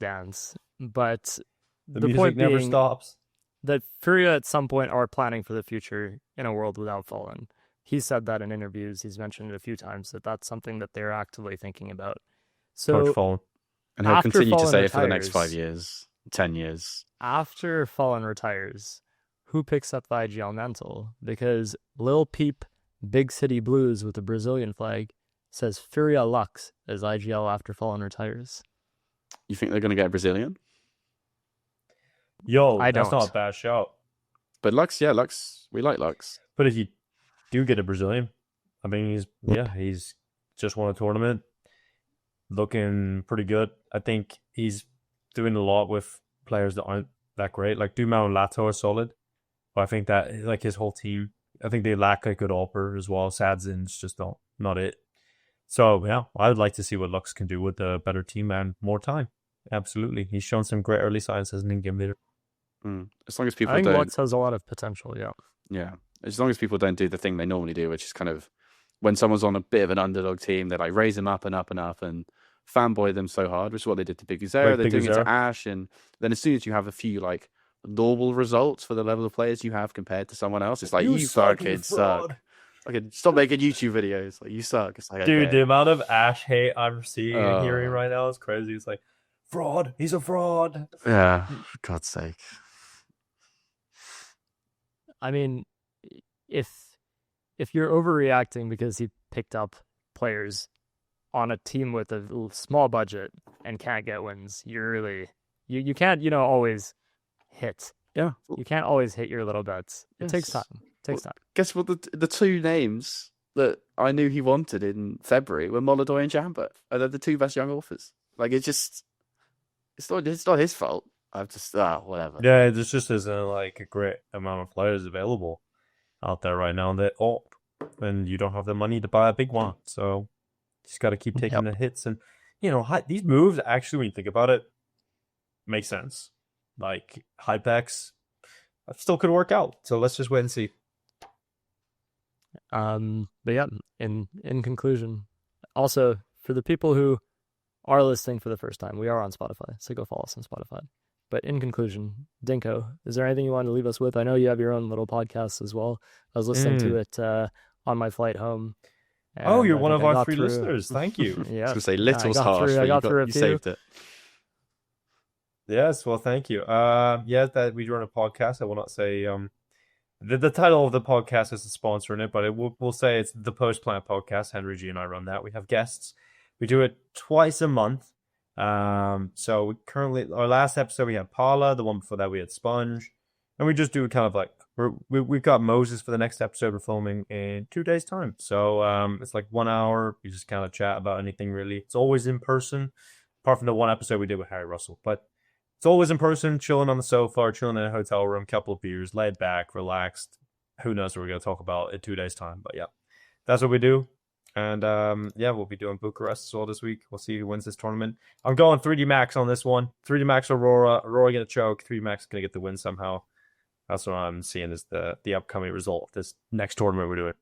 [SPEAKER 1] dance. But
[SPEAKER 2] the
[SPEAKER 1] music
[SPEAKER 2] point never
[SPEAKER 1] being
[SPEAKER 2] stops.
[SPEAKER 1] That FURIA at some point are planning for the future in a world without FalleN. He said that in interviews. He's mentioned it a few times that that's something that they're actively thinking about. So,
[SPEAKER 2] FalleN.
[SPEAKER 3] And he'll continue to say it for the next 5 years, 10 years.
[SPEAKER 1] After FalleN retires, who picks up the IGL mantle? Because Lil Peep, Big City Blues with the Brazilian flag, says FURIA Lux as IGL after FalleN retires.
[SPEAKER 3] You think they're going to get a Brazilian?
[SPEAKER 2] Yo, that's not a bad shout.
[SPEAKER 3] But Lux, we like Lux.
[SPEAKER 2] But if you do get a Brazilian, I mean, he's just won a tournament, looking pretty good. I think he's doing a lot with players that aren't that great. Like Dumao and Lato are solid, but I think that like his whole team, I think they lack a good AWPer as well. Sadzin's just not it. So yeah, I would like to see what Lux can do with a better team and more time. Absolutely, he's shown some great early signs as an in-game leader.
[SPEAKER 3] As long as people
[SPEAKER 1] I think Lux has a lot of potential,
[SPEAKER 3] yeah. As long as people don't do the thing they normally do, which is kind of when someone's on a bit of an underdog team, they like raise them up and up and up and fanboy them so hard, which is what they did to Big Zero. They're doing it to Ash, and then as soon as you have a few like normal results for the level of players you have compared to someone else, it's like you fucking suck. Okay, stop making YouTube videos. Like you suck. It's like,
[SPEAKER 2] dude, the amount of Ash hate I'm seeing and hearing right now is crazy. It's like fraud. He's a fraud.
[SPEAKER 3] Yeah, for God's sake.
[SPEAKER 1] I mean, if you're overreacting because he picked up players on a team with a small budget and can't get wins, you're really you can't always hit.
[SPEAKER 3] Yeah,
[SPEAKER 1] you can't always hit your little bets. It takes time.
[SPEAKER 3] Guess what? The 2 names that I knew he wanted in February were Molodoy and Jambert, and they're the 2 best young authors. Like it's not his fault. I've just whatever.
[SPEAKER 2] Yeah, there just isn't like a great amount of players available out there right now that and you don't have the money to buy a big one. So Just got to keep taking the hits. And, you know, these moves, actually, when you think about it, make sense. Like, Hypex still could work out. So let's just wait and see.
[SPEAKER 1] But yeah, in conclusion, also, for the people who are listening for the first time, we are on Spotify, so go follow us on Spotify. But in conclusion, Dinko, is there anything you want to leave us with? I know you have your own little podcast as well. I was listening to it on my flight home.
[SPEAKER 2] Oh, you're one of our 3 listeners. Thank you.
[SPEAKER 3] I
[SPEAKER 1] Yeah,
[SPEAKER 3] was going to say, little's harsh,
[SPEAKER 1] I got through
[SPEAKER 3] you saved it.
[SPEAKER 2] Yes, well, thank you. That we run a podcast. I will not say the title of the podcast is a sponsor in it, but we'll say it's the Post Plant Podcast. Henry G and I run that. We have guests. We do it twice a month. So we currently, our last episode we had Paula. The one before that we had Sponge, and we just do kind of like we've got Moses for the next episode. We're filming in 2 days' time. So it's like 1 hour. We just kind of chat about anything really. It's always in person, apart from the one episode we did with Harry Russell, but. It's always in person, chilling on the sofa, chilling in a hotel room, couple of beers, laid back, relaxed. Who knows what we're going to talk about in 2 days' time. But yeah, that's what we do. And we'll be doing Bucharest as well this week. We'll see who wins this tournament. I'm going 3D Max on this one. 3D Max Aurora. Aurora going to choke. 3D Max going to get the win somehow. That's what I'm seeing as the upcoming result of this next tournament we're doing.